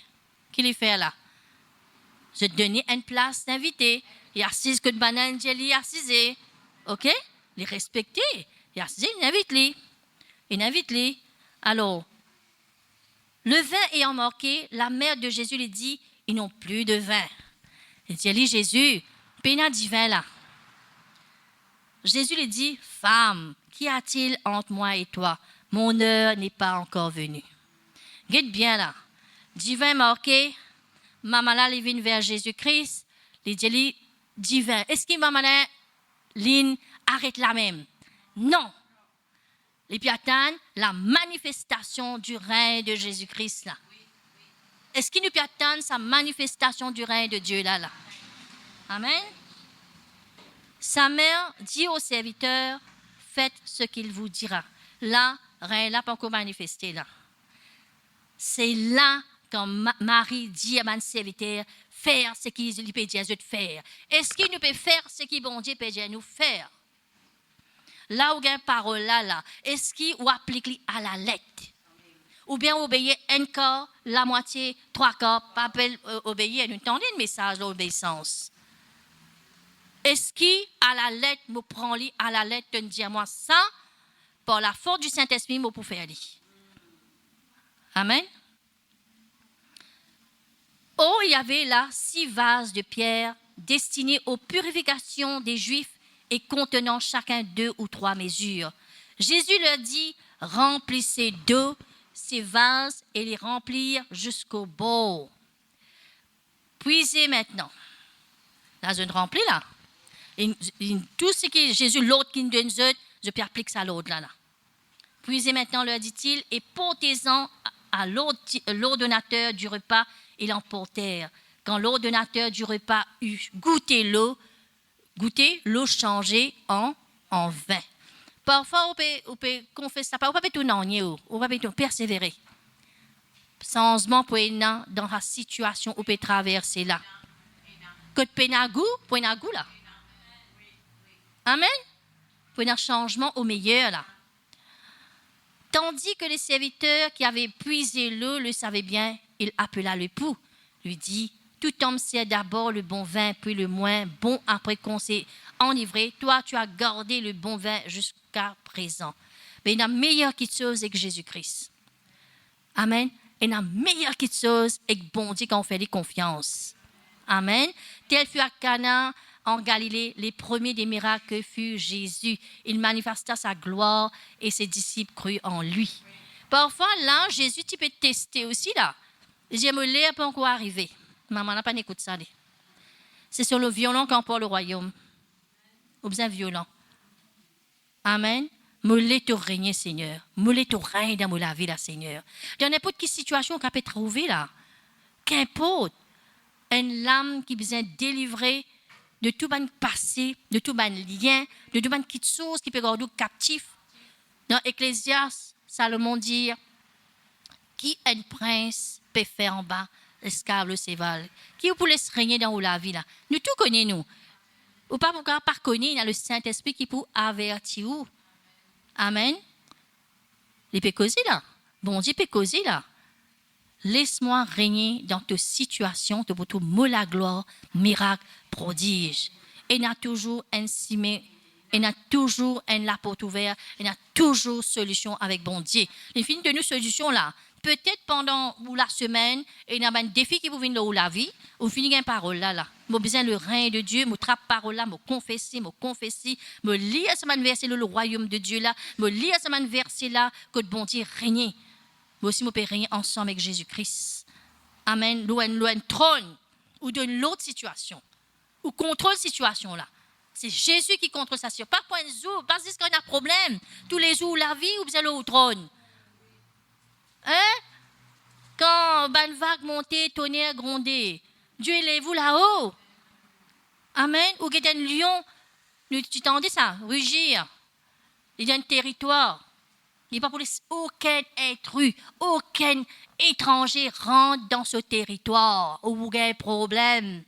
Qu'il fait là? Je donnais une place d'invité. Il assise que de banane, il assise. OK? Les respecter. Il assise, il invite-les. Alors, le vin ayant manqué, la mère de Jésus lui dit, ils n'ont plus de vin. Il dit, Jésus, pénal du vin là. Jésus lui dit, femme, qu'y a-t-il entre moi et toi? Mon heure n'est pas encore venue. Guette bien là. Divin marqué, maman là, il vient vers Jésus-Christ. Il dit, divin. Est-ce que maman là, arrête là même? Non. Et puis attendre la manifestation du règne de Jésus-Christ là. Est-ce qu'il nous peut attendre sa manifestation du règne de Dieu là? Amen. Sa mère dit aux serviteurs, faites ce qu'il vous dira. Là, rien là pas encore manifesté là. C'est là quand Marie dit à mon serviteur, faire ce qu'il peut dire de faire. Est-ce qu'il nous peut faire ce qu'il bon Dieu peut dire nous faire? Là où il y a une parole là, est-ce qu'il ou applique à la lettre? Ou bien obéir un quart, la moitié, trois quarts, pas obéir, nous entendons le message d'obéissance. Est-ce qui, à la lettre, me prend à la lettre, de dire moi ça, par la force du Saint-Esprit, me pour faire lui. Amen. Oh, il y avait là 6 vases de pierre destinés aux purifications des Juifs et contenant chacun 2 ou 3 mesures. Jésus leur dit, remplissez d'eau ces vases et les remplir jusqu'au bord. Puisez maintenant. Là, je remplis là. Et tout ce que Jésus, l'autre qui nous donne, je peux appliquer ça à l'autre là. Puisez maintenant, leur dit-il, et portez-en à l'ordonnateur du repas, et l'emportèrent. Quand l'ordonnateur du repas eut goûté l'eau changée en vin. Parfois, on peut confesser ça, on peut tout nier, on peut tout persévérer. Changement pour dans la situation où on peut traverser là. Que de pénagou, pour un goût là. Amen. Pour un changement au meilleur là. Tandis que les serviteurs qui avaient puisé l'eau le savaient bien, il appela l'époux, lui dit, tout homme sert d'abord le bon vin, puis le moins bon après qu'on s'est enivré. Toi, tu as gardé le bon vin jusqu'à présent. Mais il y a meilleure chose avec Jésus-Christ. Amen. Il y a meilleure chose avec bon Dieu quand on fait les confiances. Amen. Tel fut à Cana, en Galilée, les premiers des miracles fut Jésus. Il manifesta sa gloire et ses disciples crurent en lui. Parfois, là, Jésus, tu peux tester aussi, là. J'aime l'air pas encore arrivé. Maman n'a pas écouté ça. C'est sur le violon qu'on porte le royaume. Ou bien violent. Amen. Me te régner, Seigneur. Me te règne dans la vie, là, Seigneur. Dans n'importe quelle situation qu'on peut trouver, là. Qu'importe. Une lame qui besoin délivrer de tout ban passé, de tout ban lien, de tout ban petites choses qui peut garder captif. Dans Ecclésiaste, Salomon dit, qui un prince peut faire en bas, esclave le séval, qui vous laisse régner dans la vie là. Nous tout connaissons nous. Ou pas pourquoi par connaître, il y a le Saint-Esprit qui peut avertir vous. Amen. Il peut causer là. Bon Dieu peut causer là. Laisse-moi régner dans ta situation, pour tout mot la gloire, miracle, prodige. Et il y a toujours un cimé, il y a toujours la porte ouverte, il y a toujours solution avec bon Dieu. Il finit de nous solutions là. Peut-être pendant la semaine, il y a un défi qui vous vient de la vie, ou finit une parole là. Moi besoin le règne de Dieu, me trappe parole là, me confesser, me lire ce verset le royaume de Dieu là, me lire ce verset là que bon Dieu règne. Mais aussi, nous pouvons régner ensemble avec Jésus-Christ. Amen. Loin trône ou de l'autre situation. Ou contrôle situation là. C'est Jésus qui contrôle sa situation. Pas point de jour, pas parce qu'il y a un problème. Tous les jours, la vie ou bien le trône. Hein? Quand une vague montée, tonnerre grondé, Dieu élève-vous là-haut. Amen. Ou qu'il y a un lion, tu t'entends ça, rugir. Il y a un territoire. Il n'est pas pour laisser aucun intrus, aucun étranger rentre dans ce territoire où il y a un problème.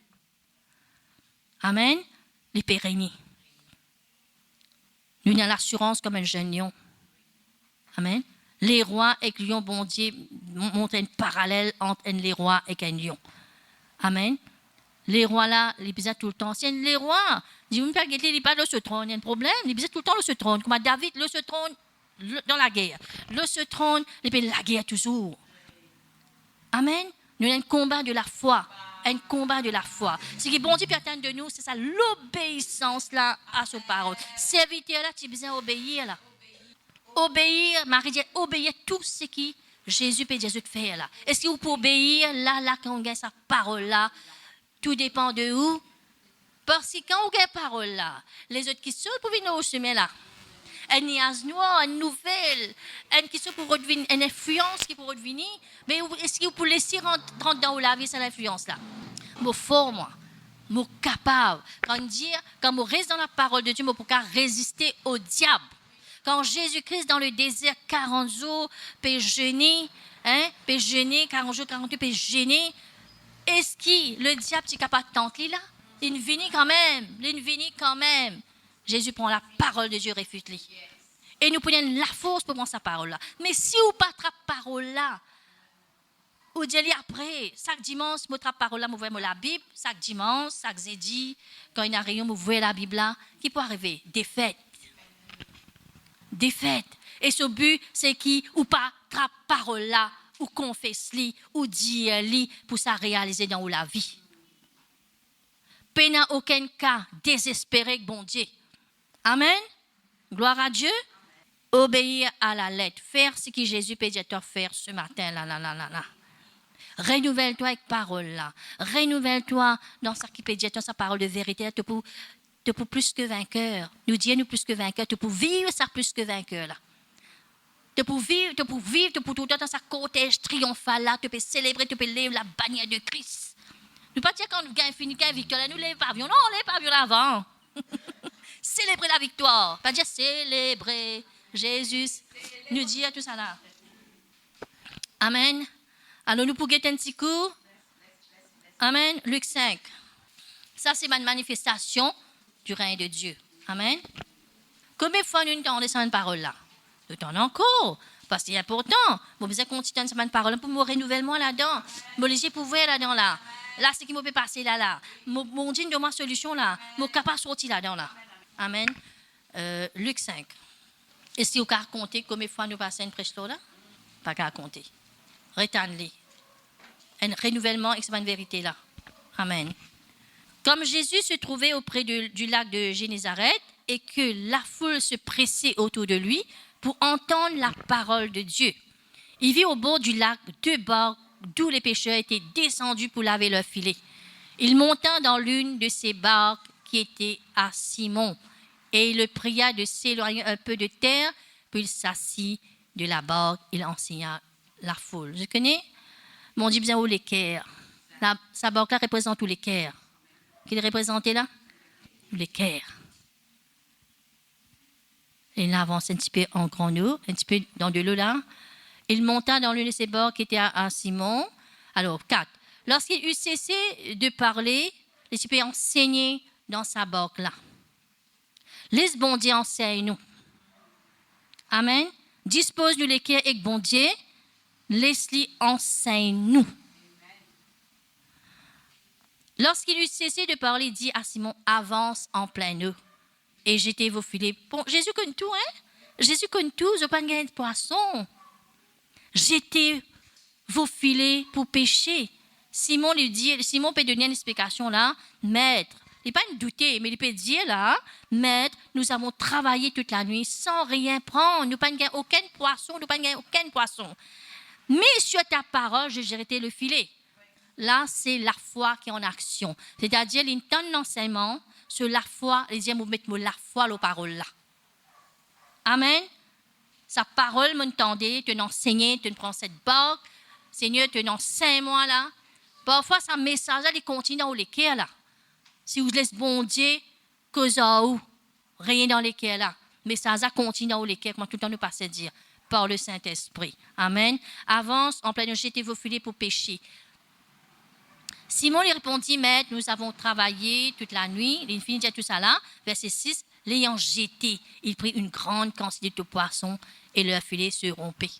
Amen. Les pérennies. Nous avons l'assurance comme un jeune lion. Amen. Les rois et le lion, bon Dieu, montrent un parallèle entre les rois et un lion. Amen. Les rois là, ils bisaient tout le temps. C'est les rois. Dis vous me permettez, il n'est pas dans ce trône, il y a un problème. Ils bisaient tout le temps dans ce trône. Comme David, le ce trône dans la guerre. Le ce trône, il fait la guerre toujours. Amen. Nous avons un combat de la foi. Un combat de la foi. Ce qui est bon Dieu peut attendre de nous, c'est ça, l'obéissance là à sa parole. Serviteur là, tu as besoin d'obéir là. Obéir, Marie dit, obéir tout ce qui Jésus peut Jésus faire là. Est-ce que vous pouvez obéir là quand on gagne sa parole là? Tout dépend de où. Parce que quand on gagne parole là, les autres qui sont pour venir au chemin là, une nuage noire, une nouvelle, une qui sont pour redevenir, une influence qui pour redevenir, mais est-ce que vous pouvez laisser rentrer dans la vie cette influence là? Moi fort moi, moi capable. Quand moi reste dans la parole de Dieu, moi pour résister au diable. Quand Jésus-Christ dans le désert 40 jours, peut jeûner, 40 jours, 48, peut jeûner. Est-ce que le diable est capable de tenter là? Il vient quand même. Jésus prend la parole de Dieu, réfute-les. Et nous prenons la force pour prendre sa parole là. Mais si vous pas la parole là, vous dites après, chaque dimanche, vous la parole là, vous voyez la Bible, chaque dimanche, chaque jeudi, quand il y a une réunion, vous voyez la Bible là, qui peut arriver? Défaite. Et ce but, c'est qui ou pas la parole là, ou confesse-li, ou dire-li pour ça réaliser dans la vie. Pas dans aucun cas désespéré que bon Dieu. Amen. Gloire à Dieu. Obéir à la lettre. Faire ce que Jésus peut dire faire ce matin. Là. Renouvelle-toi avec parole là. Renouvelle-toi dans ce qui peut dire sa parole de vérité. Tu peux plus que vainqueur. Nous disons plus que vainqueur. Tu peux vivre ça plus que vainqueur là. Tu peux vivre, tu peux tout le temps dans sa cortège triomphal là. Tu peux célébrer, tu peux lever la bannière de Christ. Nous ne pas dire quand nous gagnons fini, gagnons victoire, nous lève pavillon. Non, on lève pavillon avant. Célébrer la victoire. Pas dire célébrer Jésus. Nous dire tout ça là. Amen. Alors nous pouvons guetter un petit coup. Amen. Luc 5. Ça c'est ma manifestation du règne de Dieu. Amen. Combien de fois nous entendons cette parole là? De temps encore. Parce que c'est important. Vous besoin continuer dans cette parole pour mon renouvellement là-dedans. Mon léger pouvoir là-dedans là. Là, c'est qui me peut passer là. Mon Dieu de ma solution là. Mon capable de sortir là-dedans là. Amen. Luc 5. Est-ce que vous pouvez compter combien de fois nous passons une prêche là? Pas qu'à compter. Retenez-les. Un renouvellement et c'est une vérité là. Amen. Comme Jésus se trouvait auprès du lac de Génézareth et que la foule se pressait autour de lui pour entendre la parole de Dieu, il vit au bord du lac 2 barques d'où les pêcheurs étaient descendus pour laver leurs filets. Il monta dans l'une de ces barques qui était à Simon et il le pria de s'éloigner un peu de terre, puis il s'assit de la barque, il enseigna la foule. Je connais mon Dieu bien où l'équerre. Sa barque là représente tous les l'équerre. Qu'il est représenté là? L'équerre. Il avance un petit peu en grand eau, un petit peu dans de l'eau là. Il monta dans l'une de ses bords qui était à Simon. Alors, 4. Lorsqu'il eut cessé de parler, il s'est enseigné dans sa barque là. Laisse bon Dieu enseigne-nous. Amen. Dispose-nous l'équerre avec bon Dieu. Laisse-lui enseigne-nous. Lorsqu'il eut cessé de parler, il dit à Simon, avance en pleine eau et jetez vos filets. Bon, Jésus connaît tout, hein? Jésus connaît tout, je n'ai pas de poisson. Jetez vos filets pour pêcher. Simon peut donner une explication là, maître. Il n'est pas une douter, mais il peut dire là, maître, nous avons travaillé toute la nuit sans rien prendre. Nous n'avons pas aucun poisson. Mais sur ta parole, je jeté le filet. Là, c'est la foi qui est en action. C'est-à-dire, il y a un enseignement sur la foi. Les gens mettent la foi aux paroles là. Amen. Sa parole m'entendait, tu n'enseignais, tu ne prends cette barque. Seigneur, tu n'enseignes moi là. Parfois, ce message là, il continue dans l'équerre là. Si vous laissez bon Dieu, cause à où? Rien dans l'équerre là. Mais ça continue dans l'équerre, comme tout le temps nous passait dire. par le Saint-Esprit. Amen. Avance en plein, jetez vos filets pour pêcher. Simon lui répondit, Maître, nous avons travaillé toute la nuit. Il finit déjà tout ça là. Verset 6, l'ayant jeté, il prit une grande quantité de poissons et leur filet se rompait.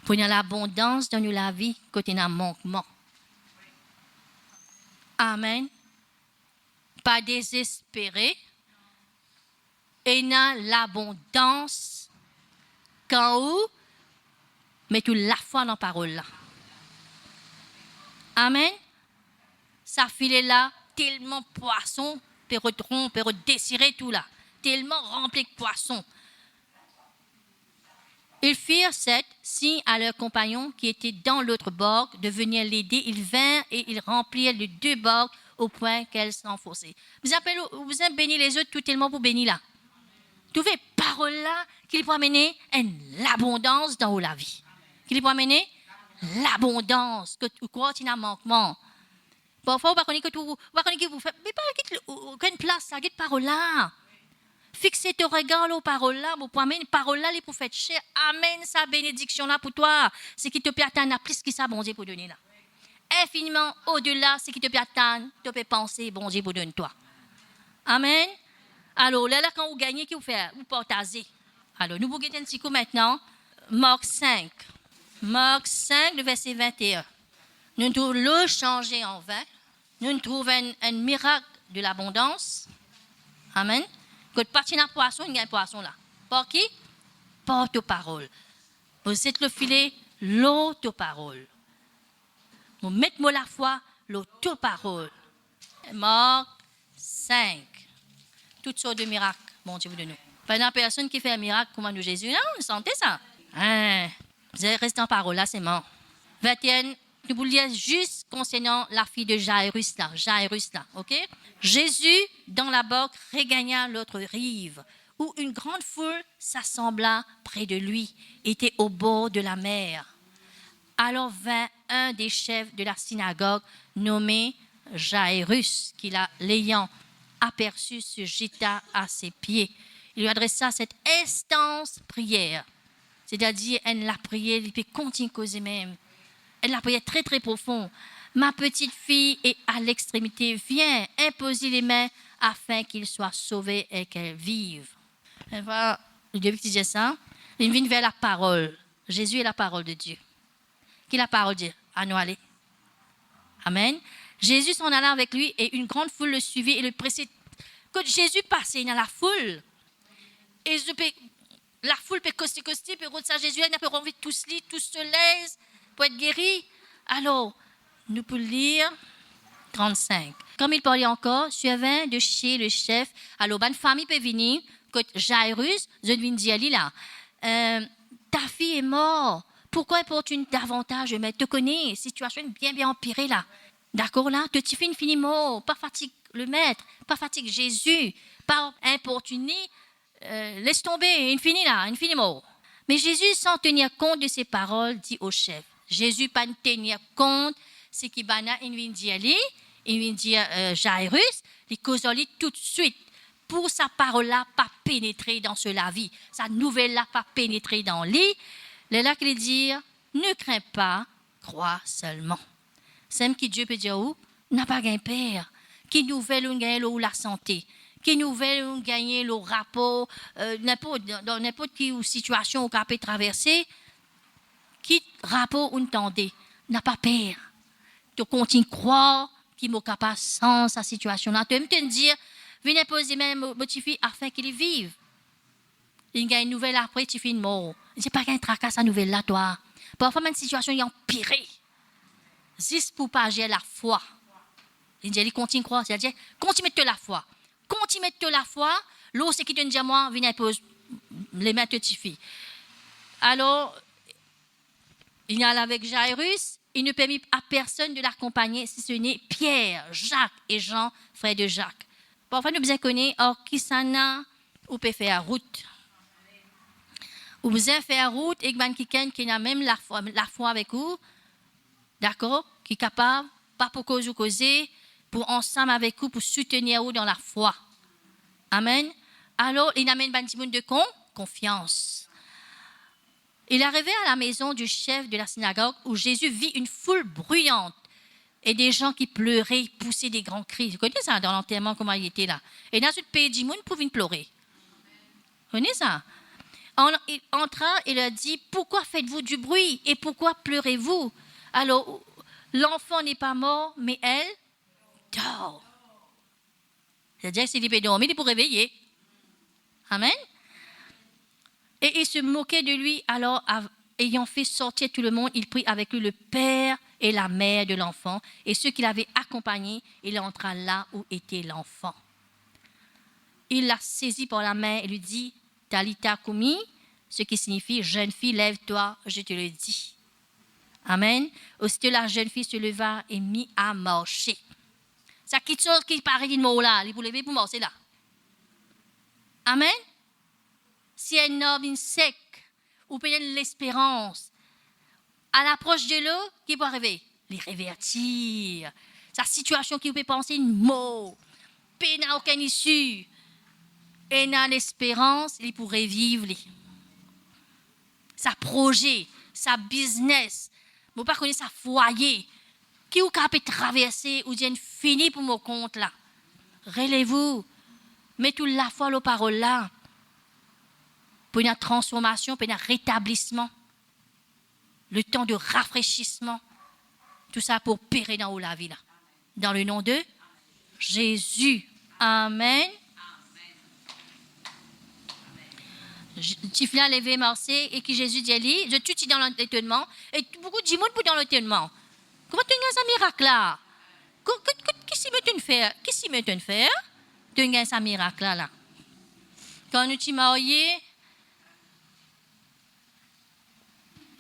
Prenons l'abondance dans la vie côté d'un manquement. Amen. Pas désespéré. Et dans l'abondance, quand où, mais tu la foi dans la parole là. Amen. Ça filet là, tellement poisson, peut rompre, peut désirer tout là. Tellement rempli de poissons. Ils firent signe à leurs compagnons qui étaient dans l'autre bord de venir l'aider. Ils vinrent et ils remplirent les 2 bords au point qu'elles s'enfonçaient. Vous avez béni les autres tout tellement pour bénir là. Tout fait parole là qu'il peut amener l'abondance dans la vie. Qu'il peut amener l'abondance que tu crois qu'il y a un manquement. Parfois, vous ne connaissez que vous faites, mais pas aucune place, ça, cette parole là. Fixez ton regard aux paroles là, vous pouvez amener parole là, les pour faire cher. Amen, sa bénédiction là pour toi. C'est qui te peut atteindre plus que ça, bon Dieu, pour donner là. Infiniment au-delà, c'est qui te peut atteindre, tu peux penser, bon Dieu, pour donner toi. Amen. Alors, là, quand vous gagnez, qu'est-ce que vous faites? Vous partagez. Alors, nous vous guettons un petit coup maintenant. Marc 5. Marc 5, le verset 21. Nous trouvons l'eau changée en vin. Nous trouvons un miracle de l'abondance. Amen. Quand parti dans le poisson, il y a un poisson là. Par qui? Par ta parole. Vous êtes le filet, l'autre parole. Vous mettez la foi, l'autre parole. Marc 5. Toutes sortes de miracles, bon Dieu vous donne nous. Pas une personne qui fait un miracle comme nous Jésus. Non, vous sentez ça? Vous allez rester en parole là, c'est mort. 21, nous vous lire juste concernant la fille de Jairus là, ok? Jésus, dans la barque, regagna l'autre rive, où une grande foule s'assembla près de lui, était au bord de la mer. Alors vint un des chefs de la synagogue, nommé Jairus, qui l'ayant aperçu, se jeta à ses pieds. Il lui adressa cette instance prière. C'est-à-dire, elle l'a prié, il peut continuer à causer même. Elle l'a prié très, très profond. Ma petite fille est à l'extrémité. Viens, imposer les mains afin qu'il soit sauvé et qu'elle vive. Et voilà, le Dieu qui disait ça, il vient vers la parole. Jésus est la parole de Dieu. Qui est la parole de Dieu? À nous aller. Amen. Jésus s'en alla avec lui et une grande foule le suivit et le pressait. Quand Jésus passait dans la foule, et la foule peut coster, peut rôder ça Jésus, elle n'a pas envie de tous se laisse pour être guéri. Alors, nous pouvons lire 35. Comme il parlait encore, suivant de chez le chef, alors, une famille peut venir, quand Jairus, je viens dire là, ta fille est morte. Pourquoi importune davantage, mais te connais, situation bien empirée là. D'accord là, te fais infiniment, pas fatigue le maître, pas fatigue Jésus, pas importuner, laisse tomber, infiniment. Mais Jésus, sans tenir compte de ses paroles, dit au chef. Jésus, pas tenir compte, c'est qu'il vient dire Jairus, il cause tout de suite. Pour sa parole-là, pas pénétrer dans la vie. Sa nouvelle-là, pas pénétrer dans lui. Là qu'il dit, ne crains pas, crois seulement. C'est qui Dieu peut dire où? N'a pas gagné père. Qui nouvelle on gagne la santé. Qui nouvelle on gagne le rapport, dans n'importe quelle situation qu'on peut traverser. Qui rapport on tendait. N'a pas peur. Tu continues à croire qu'il est capable sans sa situation là. Tu aimes te dire, venez poser même motiver afin qu'il vive. Il y a une nouvelle après, tu fais une mort. Je n'ai pas qu'un tracas à nouvelle là, toi. Parfois, même une situation est empirée. Juste pour pas agir la foi. Il dit, continue à croire. C'est-à-dire, continue à mettre la foi. Continue à mettre la foi. L'autre, c'est qui te dit à moi, viens poser les mains de tes filles. Alors, il y a avec Jairus. Il ne permit à personne de l'accompagner, si ce n'est Pierre, Jacques et Jean, frères de Jacques. Parfois, nous bien connaissons, or, qui s'en a, ou peut faire route. Ou vous avez fait route et quelqu'un qui a même la foi avec vous, d'accord, qui est capable, pas pour causer, pour ensemble avec vous, pour soutenir vous dans la foi. Amen. Alors, il amène un petit monde de confiance. Il est arrivé à la maison du chef de la synagogue où Jésus vit une foule bruyante et des gens qui pleuraient, poussaient des grands cris. Vous connaissez ça dans l'enterrement, comment il était là. Et dans ce pays du monde, ils pouvaient pleurer. Vous connaissez ça? Il entra et leur dit, pourquoi faites-vous du bruit et pourquoi pleurez-vous? Alors, l'enfant n'est pas mort, mais elle dort. C'est-à-dire que s'il peut dormir, il peut réveiller. Amen. Et il se moquait de lui. Alors, ayant fait sortir tout le monde, il prit avec lui le père et la mère de l'enfant et ceux qui l'avaient accompagné. Il entra là où était l'enfant. Il la saisit par la main et lui dit, Talita Kumi, ce qui signifie, jeune fille, lève-toi, je te le dis. Amen. Aussitôt la jeune fille se leva et mit à marcher. Ça quitte chose qui paraît d'une mot là, il pour lever pour marcher là. Amen. Si un homme est sec, ou peut-être l'espérance, à l'approche de l'eau, qui peut arriver? Les révertir. Sa situation qui peut penser une mot, puis n'a aucune issue. Et n'a l'espérance, il pourrait vivre. Sa projet, sa business, vous pas connaître sa foyer, qui vous peut traverser ou dire fini pour mon compte là. Relevez-vous, mettez la foi aux paroles là. Pour une transformation, pour un rétablissement, le temps de rafraîchissement, tout ça pour périr dans la vie là. Dans le nom de Jésus. Amen. Tifla levé marché et que Jésus dit lui, je tue dans l'étonnement et beaucoup de monde pour dans l'étonnement. Comment tu as un miracle là? Qu'est-ce que tu fais? Qu'est-ce que tu fais? Tu as un miracle là. Quand nous sommes mariés,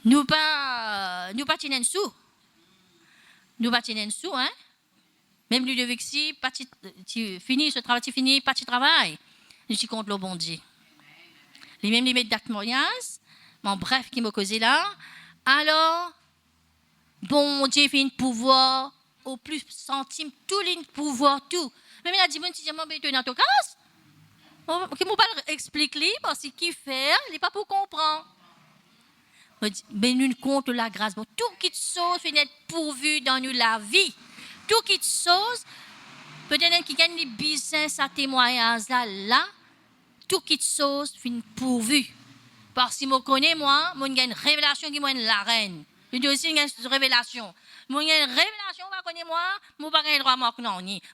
nous pas tenons sous. Nous pas tenons sous, hein? Même lui de Vexi, tu finis ce travail, tu finis pas de travail. Je suis contre le bon Dieu. Les mêmes limites d'acte-mariage, bon bref, qui m'a causé là. Alors, bon Dieu fait un pouvoir au plus centime, tout les pouvoir, tout. Même il a dit, bon, tu dis, moi, tu es dans ton cas. Qui m'a pas expliqué, parce qu'il fait, il n'est pas pour comprendre. Mais nous compte la grâce. Bon, tout qui chose finit être pourvu dans nous la vie. Tout qui chose, peut-être qu'il gagne des business à témoignage là. Tout qui chose finit pourvu. Parce que je connais, moi, j'ai une révélation qui est la reine. Je aussi une révélation. J'ai une révélation, je connais moi, je n'ai pas le droit à moi.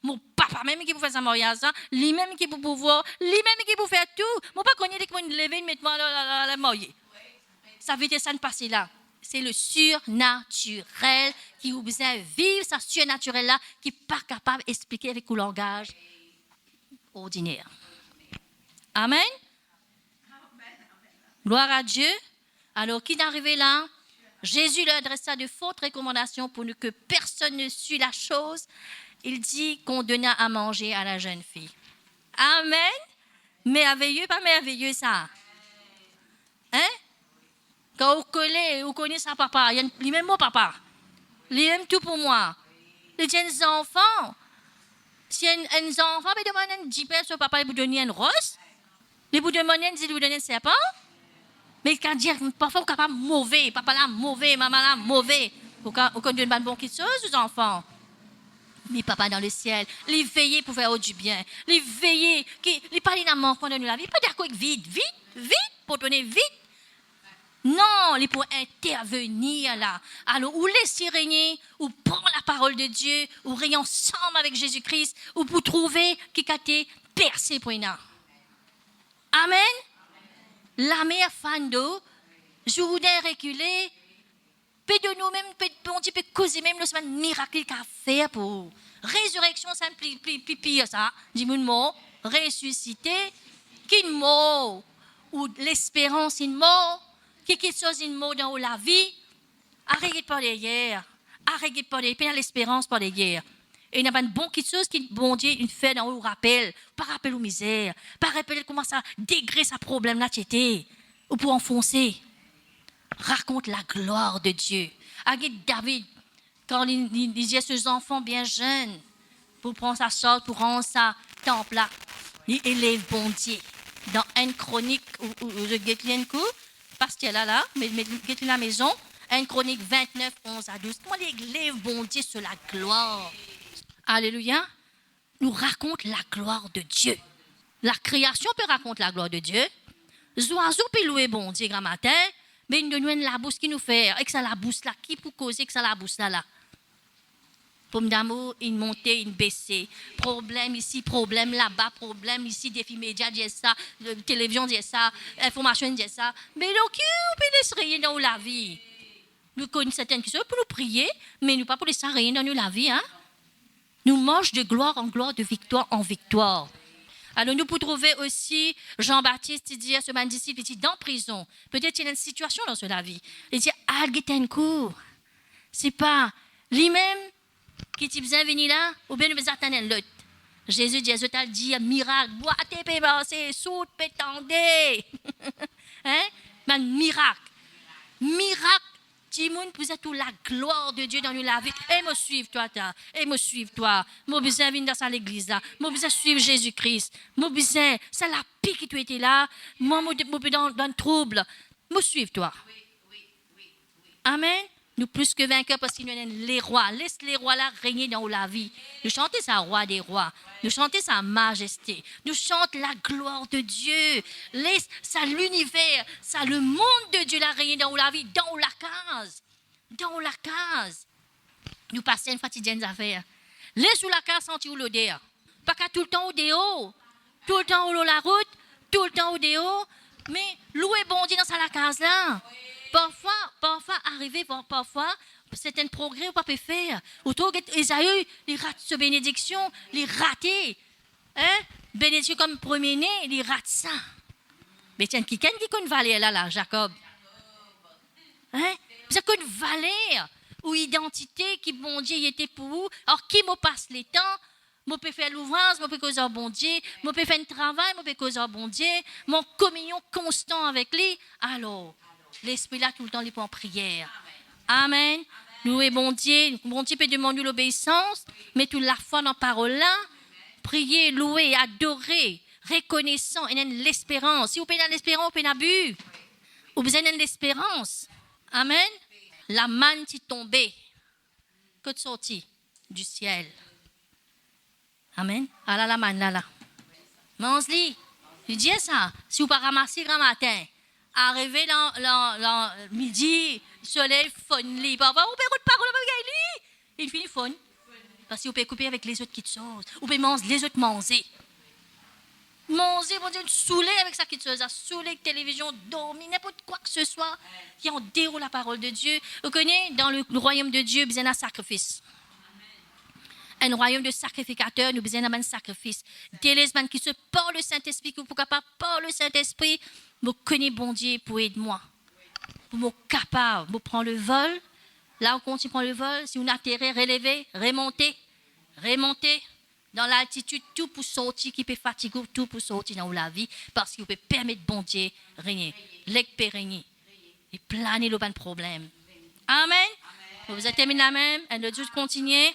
Mon papa, même qui peut faire sa mariage, lui-même qui peut pouvoir, lui-même qui peut faire tout. Je ne pas connaître qui peut me lever et mettre moi la mariée. Ça veut dire ça ne passe là. C'est le surnaturel qui vous besoin vivre, ça surnaturel là, qui n'est pas capable d'expliquer avec le langage ordinaire. Amen. Gloire à Dieu. Alors, qui est arrivé là? Jésus leur adressa de fortes recommandations pour que personne ne sût la chose. Il dit qu'on donna à manger à la jeune fille. Amen. Merveilleux, pas merveilleux ça? Hein? Quand vous connaissez sa papa, il y a les mêmes mots papa. Il aime tout pour moi. Les jeunes enfants, si un enfant peut demander un jipper sur papa, il vous donne une rose. Il vous demande un serpent. Mais quand dire parfois, papa mauvais, papa là mauvais, maman là mauvais. Vous connaissez une bonne chose aux enfants. Mais papa dans le ciel, les veiller pour faire du bien. Les veiller, les parler dans mon coin de la vie. Pas d'accord avec vite, pour donner vite. Non, il pour intervenir là. Alors, ou laisser régner, ou prendre la parole de Dieu, ou régner ensemble avec Jésus-Christ, ou pour trouver qui a été percé pour une art. Amen. La mère fan d'eau, je voudrais reculer, peut de nous-mêmes, on peut causer même le semaine miracle qu'a fait pour résurrection, c'est plus pire ça. Dis-moi un mot, ressusciter, qu'un mot, ou l'espérance, une mot, quelque chose, une mot dans la vie, arrêtez pas les guerres, arrêtez pas les guerres, l'espérance pas les guerres. Et il y a une bonne chose qui bon Dieu une fait dans le rappel, pas rappel aux misères, pas rappel comment ça dégré sa problème là t'étais ou pour enfoncer. Raconte la gloire de Dieu. Avec David quand il disait ses enfants bien jeunes pour prendre sa sorte pour rendre sa temple là, il élève bon Dieu. Dans une chronique ou je guette un coup, pasteur là, mais qui est à la maison, 1 Chronique 29, 11 à 12. Comment l'Église, bon Dieu, sur la gloire. Alléluia. Nous raconte la gloire de Dieu. La création peut raconter la gloire de Dieu. Les oiseaux peuvent louer bon Dieu grand matin, mais nous donnons la bourse qui nous fait, et que ça la bourse là, qui pour causer que ça la bourse là. Pomme d'amour, une montée, une baissée. Problème ici, problème là-bas, problème ici, défi média, dit ça, télévision, dit ça, information, dit ça. Mais donc, on peut laisser rien dans la vie. Nous connaissons certaines choses pour nous prier, mais nous pas pour laisser rien dans la vie. Hein? Nous marchons de gloire en gloire, de victoire en victoire. Alors, nous pouvons trouver aussi Jean-Baptiste, il dit à ce man disciple, il dit dans prison. Peut-être qu'il y a une situation dans sa vie. Il dit, Algetencourt. C'est pas lui-même qui t'a besoin de venir là, ou bien nous besoin d'attendre l'autre. Jésus dit, miracle, boitez, pébassez, saute, pétendez. Hein? Man, miracle. Miracle. Timoun, vous êtes tout la gloire de Dieu dans la vie. Et me suivre toi, et me suivre toi. Moi besoin venir dans l'église là. Moi besoin suivre Jésus-Christ. Moi besoin, c'est la paix qui tu étais là. Moi dans le trouble. Me suivre toi. Amen. Nous plus que vainqueurs parce qu'il nous donne les rois. Laisse les rois là régner dans la vie. Nous chantons sa roi des rois. Nous chantons sa majesté. Nous chantons la gloire de Dieu. Laisse ça l'univers, ça le monde de Dieu là régner dans la vie, dans la case. Dans la case. Nous passons une quotidienne affaire. Laisse sous la case sentir l'odeur. Pas qu'à tout le temps au dehors. Tout le temps au la route. Tout le temps au dehors. Mais louer bon Dieu dans sa case là. Parfois, arriver, parfois, c'est un progrès qu'on peut faire. Autour d'Ésaïe, les rate ce bénédiction, les rater. Hein? Bénédiction comme premier-né, les rate ça. Mais tiens, qui connaît valeur là, Jacob? Hein? C'est qu'une valeur ou identité qui, bon Dieu, y était pour vous. Alors, qui me passe les temps? Je peux faire l'ouvrage, je peux causer bon Dieu, je peux faire un travail, je peux causer bon Dieu, mon communion constant avec lui. Alors, l'esprit là tout le temps il est en prière. Amen. Nous et bon Dieu peut demander l'obéissance, mais toute la foi dans la parole là, prier, louer, adorer, reconnaissant et l'espérance. Si vous avez l'espérance, vous avez l'abus. Vous avez besoin de l'espérance. Amen. La manne qui tombée, que de sortie du ciel. Amen. Ah là la manne là. Mange-li. Je dis ça. Si vous ne pas ramasser grand matin. Arrivé dans midi, soleil fonli. Parfois, on peut écouter parole avec lui. Il finit fun. Parce qu'on peut couper avec les autres qui te choses. On peut manger les autres manger. Manger, bon Dieu, saouler avec ça qui te chose. Saouler avec la télévision, dormir, n'importe quoi que ce soit. Et on déroule la parole de Dieu. Vous connaissez, dans le royaume de Dieu, besoin d'un sacrifice. Un royaume de sacrificateurs, nous besoin d'un sacrifice. Des lesbiennes qui se portent le Saint-Esprit, qui ne peuvent pas porter le Saint-Esprit. Je connais bon Dieu pour aider moi. Pour me capable de prendre le vol. Là où on prend le vol, si on atterrit, relever, remonter. Dans l'altitude, tout pour sortir, qui peut fatiguer, tout pour sortir dans la vie, parce qu'il peut permettre bon Dieu de régner. L'éc régner. Et planer le bon problème. Amen. Vous êtes terminé la même, et le Dieu continue.